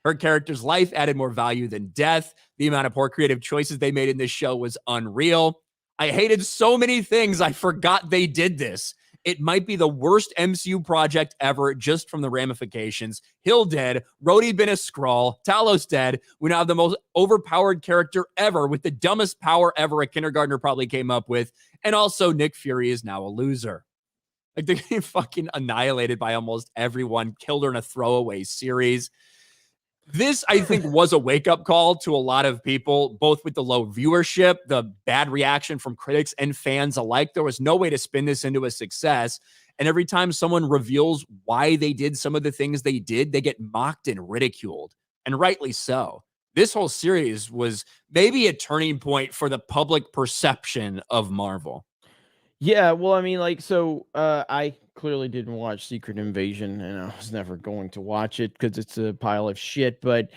Speaker 2: Her character's life added more value than death. The amount of poor creative choices they made in this show was unreal. I hated so many things, I forgot they did this. It might be the worst MCU project ever, just from the ramifications. Hill dead, Rhodey been a Skrull, Talos dead. We now have the most overpowered character ever with the dumbest power ever a kindergartner probably came up with. And also Nick Fury is now a loser. Like, they're getting fucking annihilated by almost everyone, killed her in a throwaway series. This, I think, was a wake-up call to a lot of people, both with the low viewership, the bad reaction from critics and fans alike. There was no way to spin this into a success. And every time someone reveals why they did some of the things they did, they get mocked and ridiculed, and rightly so. This whole series was maybe a turning point for the public perception of Marvel.
Speaker 1: Yeah, well, I mean, I clearly didn't watch Secret Invasion, and I was never going to watch it because it's a pile of shit. But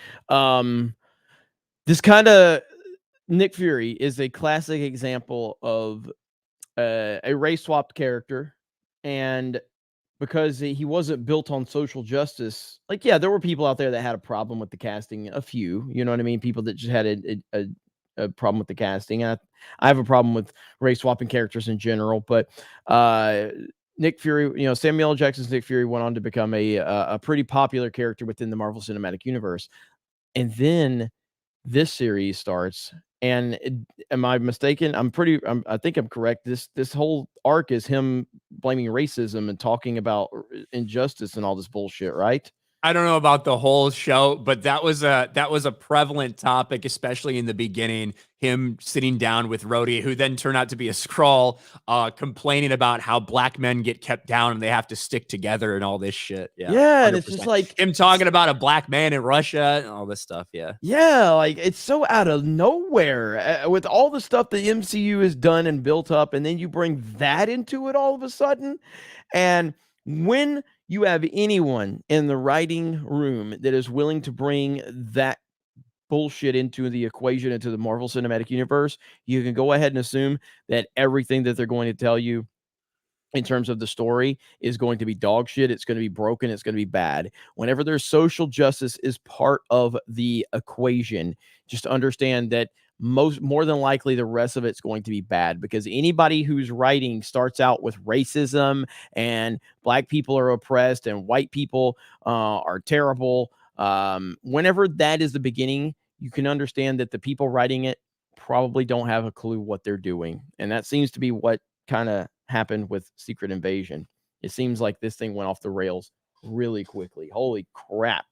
Speaker 1: this kind of Nick Fury is a classic example of a race swapped character, and because he wasn't built on social justice, there were people out there that had a problem with the casting. A few, you know what I mean? People that just had a problem with the casting. I have a problem with race swapping characters in general, but Nick Fury, Samuel L. Jackson's Nick Fury went on to become a pretty popular character within the Marvel Cinematic Universe. And then this series starts, and am I mistaken? I think I'm correct. This whole arc is him blaming racism and talking about injustice and all this bullshit, right?
Speaker 2: I don't know about the whole show, but that was a prevalent topic, especially in the beginning. Him sitting down with Rhodey, who then turned out to be a Skrull, complaining about how black men get kept down and they have to stick together and all this shit. Yeah,
Speaker 1: Yeah, and
Speaker 2: 100%.
Speaker 1: it's just like
Speaker 2: Him talking about a black man in Russia and all this stuff. Yeah.
Speaker 1: Yeah, like it's so out of nowhere with all the stuff the MCU has done and built up, and then you bring that into it all of a sudden. And when you have anyone in the writing room that is willing to bring that bullshit into the equation, into the Marvel Cinematic Universe, you can go ahead and assume that everything that they're going to tell you in terms of the story is going to be dog shit. It's going to be broken. It's going to be bad. Whenever there's social justice is part of the equation, just understand that more than likely the rest of it's going to be bad, because anybody who's writing starts out with racism and black people are oppressed and white people are terrible. Whenever that is the beginning, you can understand that the people writing it probably don't have a clue what they're doing. And that seems to be what kind of happened with Secret Invasion. It seems like this thing went off the rails really quickly. Holy crap.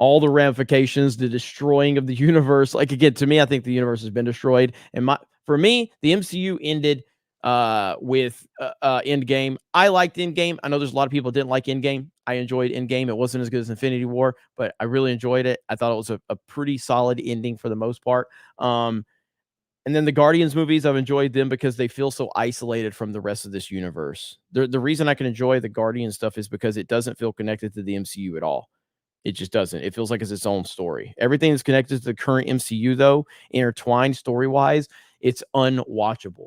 Speaker 1: All the ramifications, the destroying of the universe. Like, again, to me, I think the universe has been destroyed. And for me, the MCU ended with Endgame. I liked Endgame. I know there's a lot of people that didn't like Endgame. I enjoyed Endgame. It wasn't as good as Infinity War, but I really enjoyed it. I thought it was a pretty solid ending for the most part. And then the Guardians movies, I've enjoyed them because they feel so isolated from the rest of this universe. The reason I can enjoy the Guardian stuff is because it doesn't feel connected to the MCU at all. It just doesn't. It feels like it's its own story. Everything that's connected to the current MCU, though, intertwined story-wise, it's unwatchable.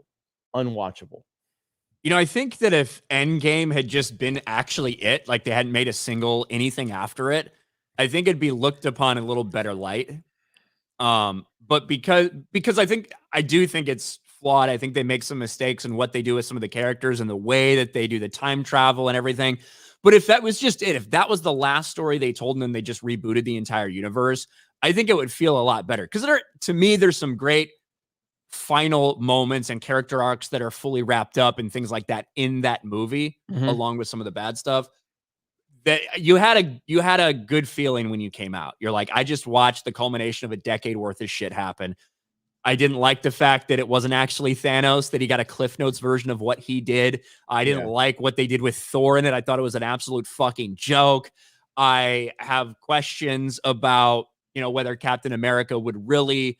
Speaker 1: Unwatchable.
Speaker 2: You know, I think that if Endgame had just been actually it, like they hadn't made a single anything after it, I think it'd be looked upon in a little better light. But because I do think it's flawed. I think they make some mistakes in what they do with some of the characters and the way that they do the time travel and everything. But if that was just it, if that was the last story they told and then they just rebooted the entire universe, I think it would feel a lot better. Because to me, there's some great final moments and character arcs that are fully wrapped up and things like that in that movie, along with some of the bad stuff. That you had a good feeling when you came out. You're like, I just watched the culmination of a decade worth of shit happen. I didn't like the fact that it wasn't actually Thanos, that he got a Cliff Notes version of what he did. I didn't like what they did with Thor in it. I thought it was an absolute fucking joke. I have questions about, whether Captain America would really,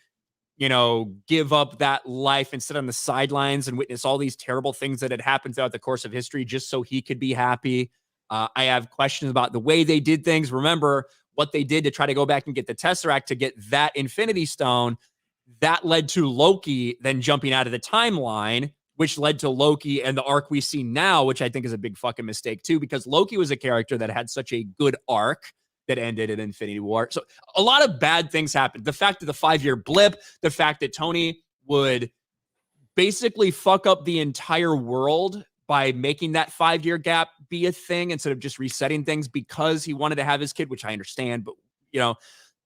Speaker 2: give up that life and sit on the sidelines and witness all these terrible things that had happened throughout the course of history just so he could be happy. I have questions about the way they did things. Remember what they did to try to go back and get the Tesseract to get that Infinity Stone. That led to Loki then jumping out of the timeline, which led to Loki and the arc we see now, which I think is a big fucking mistake too, because Loki was a character that had such a good arc that ended in Infinity War. So a lot of bad things happened. The fact of the 5-year blip, the fact that Tony would basically fuck up the entire world by making that 5-year gap be a thing instead of just resetting things because he wanted to have his kid, which I understand. But,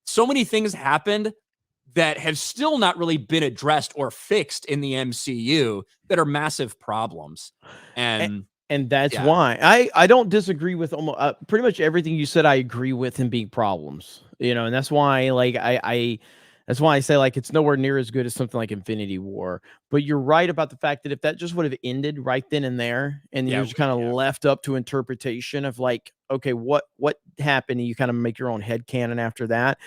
Speaker 2: so many things happened that have still not really been addressed or fixed in the MCU that are massive problems. And
Speaker 1: that's why I don't disagree with almost pretty much everything you said. I agree with him being problems, and that's why that's why I say it's nowhere near as good as something like Infinity War. But you're right about the fact that if that just would have ended right then and there, and you're just kind of left up to interpretation of okay, what happened, and you kind of make your own headcanon after that,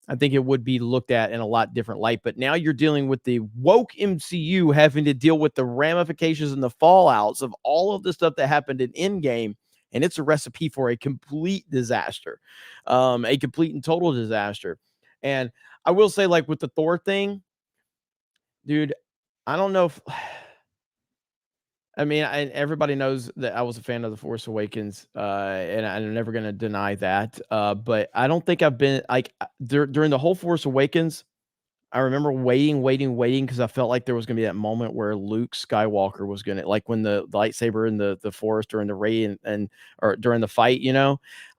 Speaker 1: I think it would be looked at in a lot different light. But now you're dealing with the woke MCU having to deal with the ramifications and the fallouts of all of the stuff that happened in Endgame. And it's a recipe for a complete disaster, a complete and total disaster. And I will say, with the Thor thing, dude, I don't know if... I mean, everybody knows that I was a fan of The Force Awakens, and I'm never going to deny that. But I don't think I've been during the whole Force Awakens. I remember waiting because I felt like there was going to be that moment where Luke Skywalker was going to, when the lightsaber in the forest during the raid or during the fight,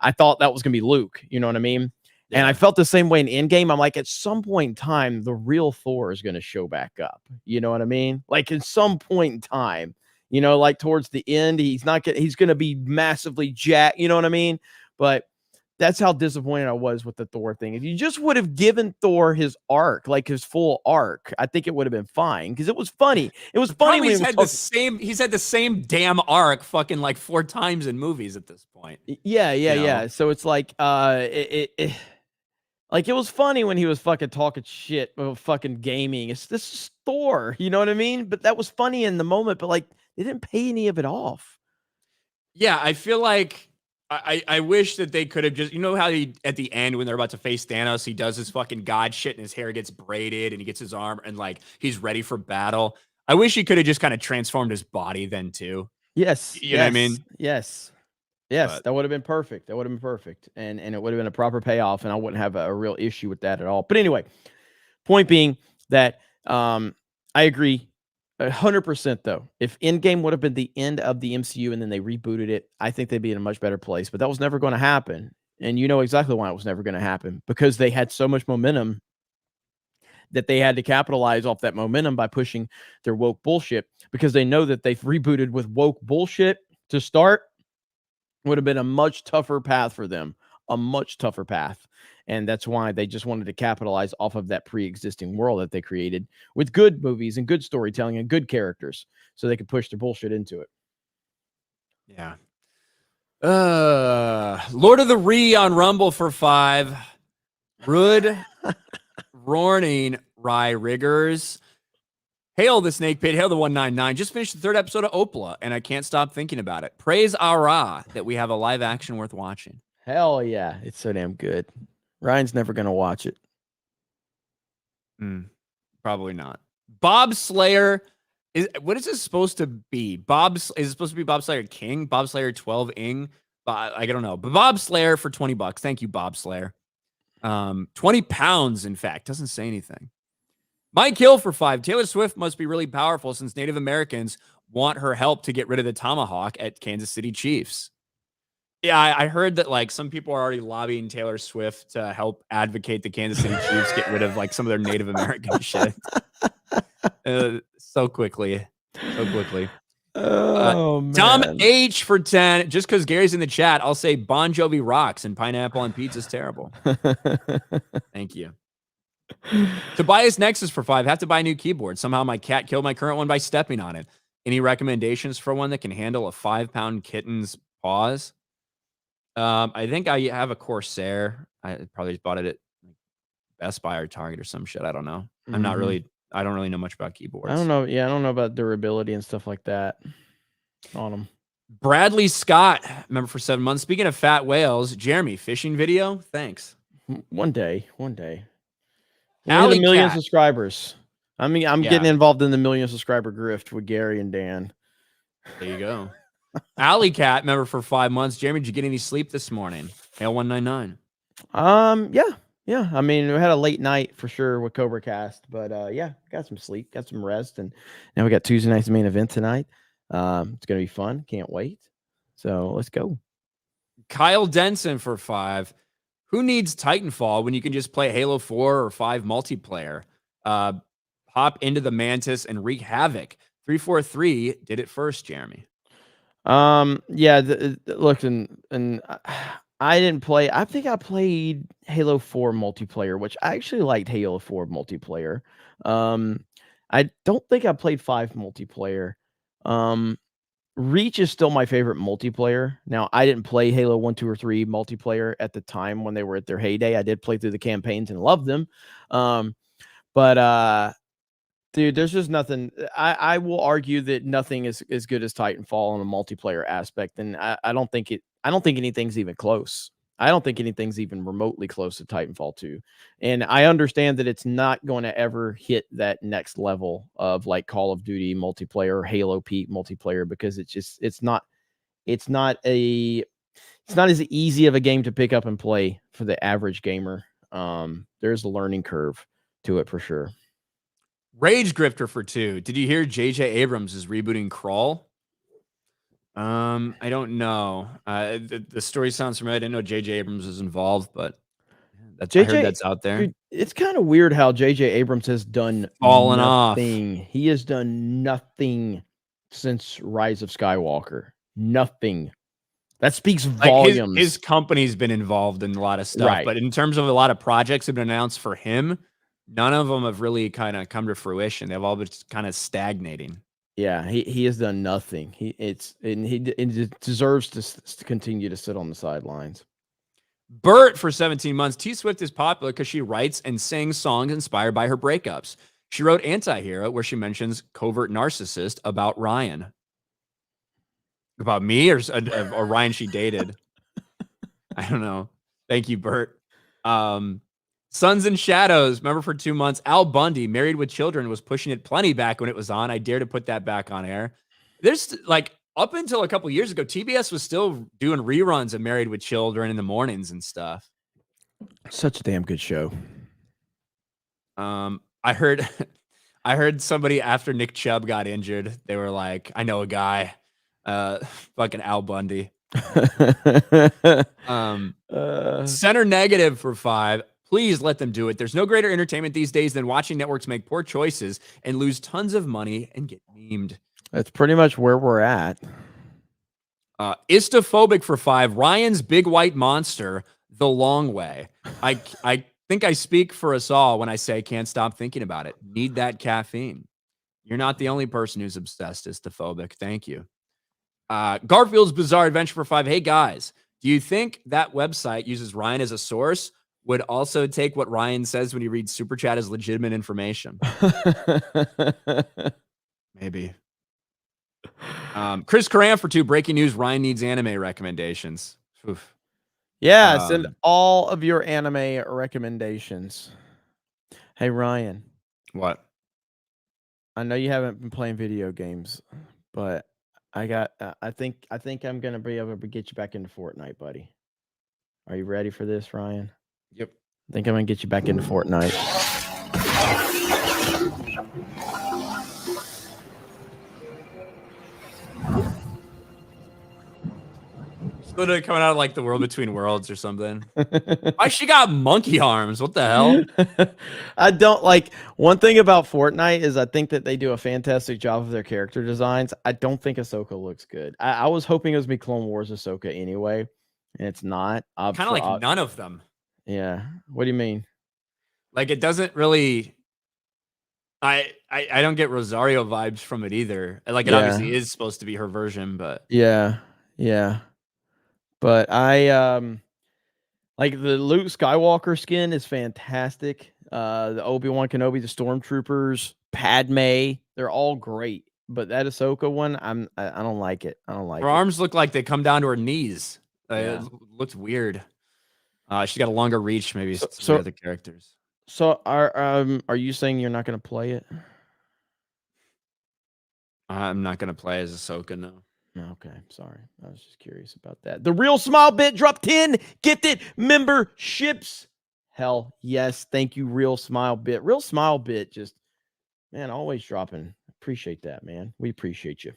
Speaker 1: I thought that was going to be Luke. You know what I mean? Yeah. And I felt the same way in Endgame. I'm like, at some point in time, the real Thor is going to show back up. You know what I mean? At some point in time. Towards the end, he's going to be massively jacked, you know what I mean? But That's how disappointed I was with the Thor thing. If you just would have given Thor his arc, like his full arc, I think it would have been fine because it was funny. It was funny when
Speaker 2: He's
Speaker 1: he was
Speaker 2: had
Speaker 1: talking.
Speaker 2: he's had the same damn arc fucking like 4 times in movies at this point.
Speaker 1: Yeah. So it's like like it was funny when he was fucking talking shit about fucking gaming. This is Thor, you know what I mean? But that was funny in the moment, but like they didn't pay any of it off.
Speaker 2: Yeah, I feel like I wish that they could have just, you know how he at the end when they're about to face Thanos, he does his fucking god shit and his hair gets braided and he gets his arm and like he's ready for battle. I wish he could have just kind of transformed his body then too.
Speaker 1: Yes.
Speaker 2: You know what I mean?
Speaker 1: Yes.
Speaker 2: But
Speaker 1: That would have been perfect. That would have been perfect. And it would have been a proper payoff, and I wouldn't have a real issue with that at all. But anyway, point being that I agree 100% though. If Endgame would have been the end of the MCU and then they rebooted it, I think they'd be in a much better place. But that was never going to happen. And you know exactly why it was never going to happen, because they had so much momentum that they had to capitalize off that momentum by pushing their woke bullshit, because they know that they've rebooted with woke bullshit to start would have been a much tougher path for them, a much tougher path. And that's why they just wanted to capitalize off of that pre-existing world that they created with good movies and good storytelling and good characters so they could push their bullshit into it.
Speaker 2: yeah. Lord of the Ree on Rumble for 5. Rud Rorning Rye Riggers. Hail the Snake Pit. Hail the 199. Just finished the 3rd episode of Opla, and I can't stop thinking about it. Praise Ara that we have a live action worth watching.
Speaker 1: Hell yeah. It's so damn good. Ryan's never going to watch it.
Speaker 2: Probably not. Bob Slayer. What is this supposed to be? Is it supposed to be Bob Slayer King? Bob Slayer 12 Ing? I don't know. But Bob Slayer for $20. Thank you, Bob Slayer. 20 pounds, in fact. Doesn't say anything. Mike Hill for 5. Taylor Swift must be really powerful since Native Americans want her help to get rid of the tomahawk at Kansas City Chiefs. Yeah, I heard that like some people are already lobbying Taylor Swift to help advocate the Kansas City Chiefs get rid of like some of their Native American shit. So quickly.
Speaker 1: Oh, man.
Speaker 2: Tom H for 10. Just because Gary's in the chat, I'll say Bon Jovi rocks and pineapple on pizza is terrible. Thank you. Tobias Nexus for 5. Have to buy a new keyboard. Somehow my cat killed my current one by stepping on it. Any recommendations for one that can handle a 5-pound kitten's paws? I think I have a Corsair. I probably just bought it at Best Buy or Target or some shit. I don't know. I don't really know much about keyboards.
Speaker 1: I don't know. Yeah, I don't know about durability and stuff like that on them.
Speaker 2: Bradley Scott, member for 7 months. Speaking of fat whales, Jeremy, fishing video? Thanks.
Speaker 1: One day. We
Speaker 2: Alley
Speaker 1: need 1 million
Speaker 2: Cat.
Speaker 1: subscribers. I mean, I'm getting involved in the 1 million subscriber grift with Gary and Dan.
Speaker 2: There you go. Alley Cat, member for 5 months. Jeremy, did you get any sleep this morning? Hail 199.
Speaker 1: Yeah. I mean, we had a late night for sure with Cobra Cast, but yeah, got some sleep, got some rest, and now we got Tuesday night's main event tonight. It's gonna be fun. Can't wait. So let's go.
Speaker 2: Kyle Denson for 5. Who needs Titanfall when you can just play Halo 4 or 5 multiplayer? Hop into the Mantis and wreak havoc. 343 did it first, Jeremy.
Speaker 1: Yeah. Look, and I didn't play. I think I played Halo 4 multiplayer, which I actually liked Halo 4 multiplayer. I don't think I played 5 multiplayer. Reach is still my favorite multiplayer. Now, I didn't play Halo 1, 2, or 3 multiplayer at the time when they were at their heyday. I did play through the campaigns and loved them. But dude, there's just nothing. I will argue that nothing is as good as Titanfall on a multiplayer aspect, and I don't think anything's even close. I don't think anything's even remotely close to Titanfall 2. And I understand that it's not going to ever hit that next level of like Call of Duty multiplayer or Halo Peak multiplayer, because it's not as easy of a game to pick up and play for the average gamer. There's a learning curve to it for sure.
Speaker 2: Rage Grifter for 2. Did you hear J.J. Abrams is rebooting Crawl? I don't know. The story sounds familiar. I didn't know J.J. Abrams was involved, but I heard that's out there.
Speaker 1: Dude, it's kind of weird how J.J. Abrams has done
Speaker 2: Fallen
Speaker 1: nothing.
Speaker 2: off.
Speaker 1: He has done nothing since Rise of Skywalker. Nothing. That speaks
Speaker 2: Like
Speaker 1: volumes.
Speaker 2: his company's been involved in a lot of stuff,
Speaker 1: Right.
Speaker 2: but in terms of a lot of projects that have been announced for him, none of them have really kind of come to fruition. They've all been kind of stagnating.
Speaker 1: Yeah, he has done nothing. He deserves to continue to sit on the sidelines.
Speaker 2: Bert for 17 months. T Swift is popular because she writes and sings songs inspired by her breakups. She wrote Antihero, where she mentions covert narcissist about Ryan. About me or Ryan she dated. I don't know. Thank you, Bert. Sons and Shadows. Remember for 2 months, Al Bundy, Married with Children, was pushing it plenty back when it was on. I dare to put that back on air. There's like up until a couple years ago, TBS was still doing reruns of Married with Children in the mornings and stuff.
Speaker 1: Such a damn good show.
Speaker 2: I heard somebody after Nick Chubb got injured, they were like, I know a guy, fucking Al Bundy. Center negative for 5. Please let them do it. There's no greater entertainment these days than watching networks make poor choices and lose tons of money and get memed.
Speaker 1: That's pretty much where we're at.
Speaker 2: Istophobic for 5. Ryan's Big White Monster, The Long Way. I think I speak for us all when I say can't stop thinking about it. Need that caffeine. You're not the only person who's obsessed istophobic. Thank you. Garfield's Bizarre Adventure for 5. Hey, guys, do you think that website uses Ryan as a source? Would also take what Ryan says when he reads Super Chat as legitimate information. Maybe. Chris Coran for 2. Breaking news. Ryan needs anime recommendations. Oof.
Speaker 1: Yeah, send all of your anime recommendations. Hey, Ryan.
Speaker 2: What?
Speaker 1: I know you haven't been playing video games, but I think I'm gonna be able to get you back into Fortnite, buddy. Are you ready for this, Ryan?
Speaker 2: Yep.
Speaker 1: I think I'm gonna get you back into Fortnite.
Speaker 2: Literally coming out of like the World Between Worlds or something. Why she got monkey arms? What the hell?
Speaker 1: I don't like one thing about Fortnite is I think that they do a fantastic job of their character designs. I don't think Ahsoka looks good. I was hoping it was be Clone Wars Ahsoka anyway, and it's not.
Speaker 2: Kind of like none of them.
Speaker 1: Yeah. What do you mean?
Speaker 2: Like it doesn't really. I don't get Rosario vibes from it either. Like it obviously is supposed to be her version, but
Speaker 1: yeah. But I like the Luke Skywalker skin is fantastic. The Obi-Wan Kenobi, the Stormtroopers, Padme, they're all great. But that Ahsoka one, I don't like it. I don't like
Speaker 2: her
Speaker 1: it.
Speaker 2: arms look like they come down to her knees. It looks weird. She's got a longer reach, maybe so other characters.
Speaker 1: So are you saying you're not going to play it?
Speaker 2: I'm not going to play as Ahsoka, no.
Speaker 1: Okay, sorry. I was just curious about that. The Real Smile Bit dropped 10 gifted memberships. Hell yes. Thank you, Real Smile Bit. Real Smile Bit just, man, always dropping. Appreciate that, man. We appreciate you.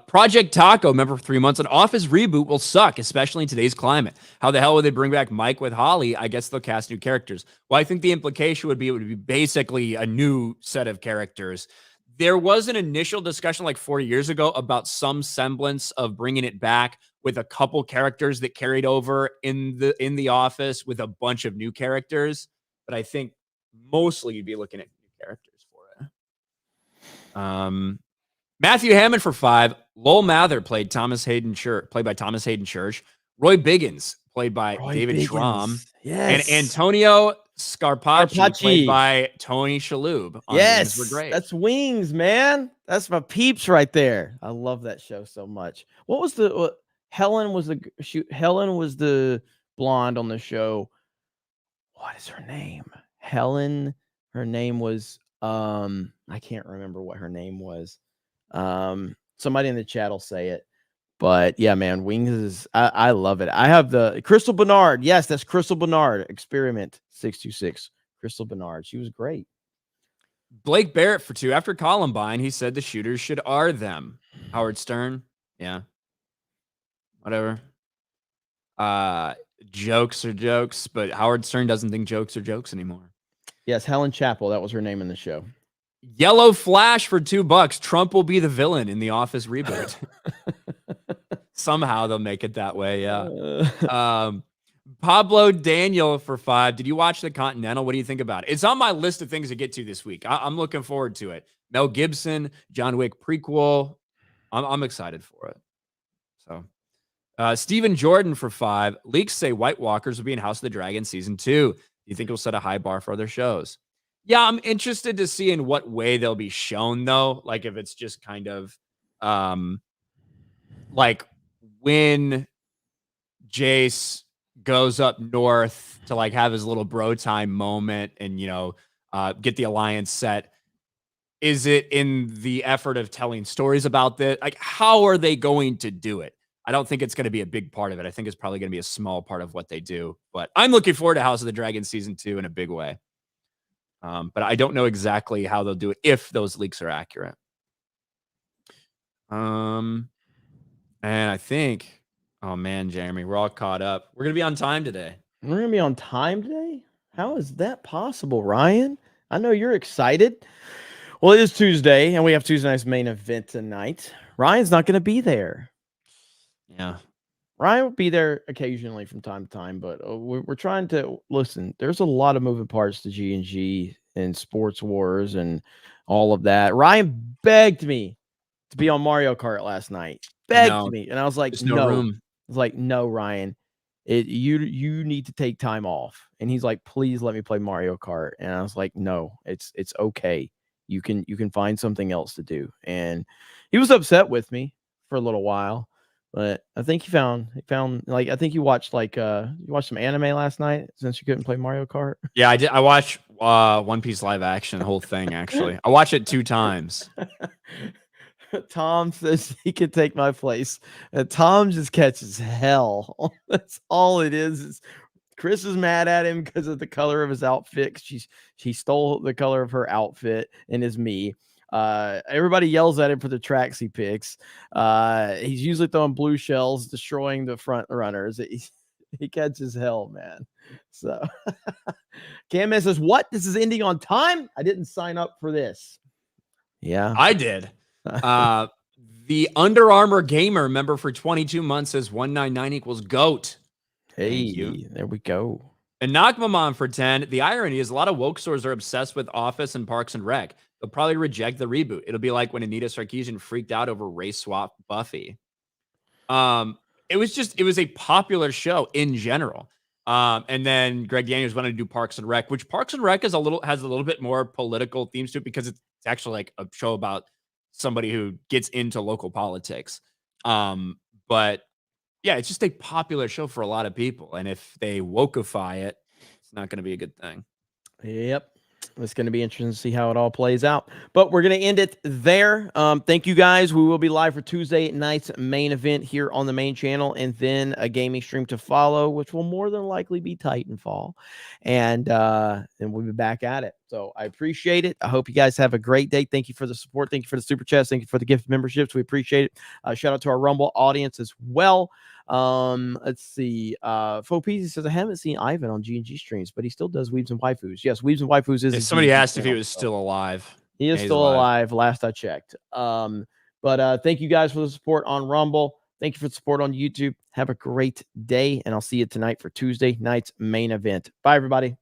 Speaker 2: Project Taco, member for 3 months. An Office reboot will suck, especially in today's climate. How the hell would they bring back Mike with Holly? I guess they'll cast new characters. Well, I think the implication would be it would be basically a new set of characters. There was an initial discussion like 4 years ago about some semblance of bringing it back with a couple characters that carried over in the Office with a bunch of new characters. But I think mostly you'd be looking at new characters for it. Matthew Hammond for 5. Lowell Mather played by Thomas Hayden Church. Roy Biggins played by David Schramm.
Speaker 1: Yes.
Speaker 2: And Antonio Scarpacci played by Tony Shalhoub.
Speaker 1: Yes,
Speaker 2: Wings were great.
Speaker 1: That's Wings, man. That's my peeps right there. I love that show so much. What was Helen was the blonde on the show. What is her name? Helen. Her name was I can't remember what her name was. Somebody in the chat will say it. But yeah, man, Wings is I love it. I have the Crystal Bernard. Yes, that's Crystal Bernard. Experiment 626. Crystal Bernard. She was great.
Speaker 2: Blake Barrett for 2. After Columbine, he said the shooters should R them. Howard Stern. Yeah. Whatever. Jokes are jokes, but Howard Stern doesn't think jokes are jokes anymore.
Speaker 1: Yes, Helen Chappell. That was her name in the show.
Speaker 2: Yellow Flash for $2. Trump will be the villain in the Office reboot. Somehow they'll make it that way. Yeah. Pablo Daniel for 5. Did you watch The Continental? What do you think about it? It's on my list of things to get to this week. I'm looking forward to it. Mel Gibson, John Wick prequel. I'm excited for it. So, Stephen Jordan for 5. Leaks say White Walkers will be in House of the Dragon season 2. Do you think it'll set a high bar for other shows? Yeah, I'm interested to see in what way they'll be shown, though. Like if it's just kind of like when Jace goes up north to like have his little bro time moment and, get the alliance set. Is it in the effort of telling stories about this? Like, how are they going to do it? I don't think it's going to be a big part of it. I think it's probably going to be a small part of what they do. But I'm looking forward to House of the Dragon season 2 in a big way. But I don't know exactly how they'll do it if those leaks are accurate. And I think, oh man, Jeremy, we're all caught up. We're going to be on time today.
Speaker 1: We're going to be on time today? How is that possible, Ryan? I know you're excited. Well, it is Tuesday, and we have Tuesday night's main event tonight. Ryan's not going to be there.
Speaker 2: Yeah.
Speaker 1: Ryan will be there occasionally from time to time, but we're trying to listen. There's a lot of moving parts to G&G and Sports Wars and all of that. Ryan begged me to be on Mario Kart last night. Begged me, and I was like, no room. I was like, no, Ryan, you need to take time off. And he's like, please let me play Mario Kart. And I was like, no, it's okay. You can find something else to do. And he was upset with me for a little while, but I think he found like, I think you watched some anime last night since you couldn't play Mario Kart.
Speaker 2: Yeah, I did. I watched One Piece live action, the whole thing. Actually, I watched it 2 times.
Speaker 1: Tom says he could take my place. Tom just catches hell. That's all it is. Chris is mad at him because of the color of his outfit. She stole the color of her outfit and is me. Everybody yells at him for the tracks he picks. He's usually throwing blue shells, destroying the front runners. He catches hell, man. So Cam says, what? This is ending on time? I didn't sign up for this. Yeah,
Speaker 2: I did. The Under Armour Gamer member for 22 months says 199 equals GOAT.
Speaker 1: Hey, there we go.
Speaker 2: And Knockmamon for 10. The irony is a lot of woke stores are obsessed with Office and Parks and Rec. They'll probably reject the reboot. It'll be like when Anita Sarkeesian freaked out over race swap Buffy. It was a popular show in general. And then Greg Daniels wanted to do Parks and Rec, which Parks and Rec has a little bit more political themes to it because it's actually like a show about somebody who gets into local politics. But yeah, it's just a popular show for a lot of people. And if they wokeify it, it's not going to be a good thing.
Speaker 1: Yep. It's going to be interesting to see how it all plays out. But we're going to end it there. Thank you, guys. We will be live for Tuesday night's main event here on the main channel, and then a gaming stream to follow, which will more than likely be Titanfall. And we'll be back at it. So I appreciate it. I hope you guys have a great day. Thank you for the support. Thank you for the super chats. Thank you for the gift memberships. We appreciate it. Shout out to our Rumble audience as well. Let's see. Fopeezy says, I haven't seen Ivan on G&G streams, but he still does Weebs and Waifus. Yes, Weebs and Waifus is
Speaker 2: somebody asked if he was still alive.
Speaker 1: He is still alive, last I checked. But thank you guys for the support on Rumble. Thank you for the support on YouTube. Have a great day, and I'll see you tonight for Tuesday night's main event. Bye, everybody.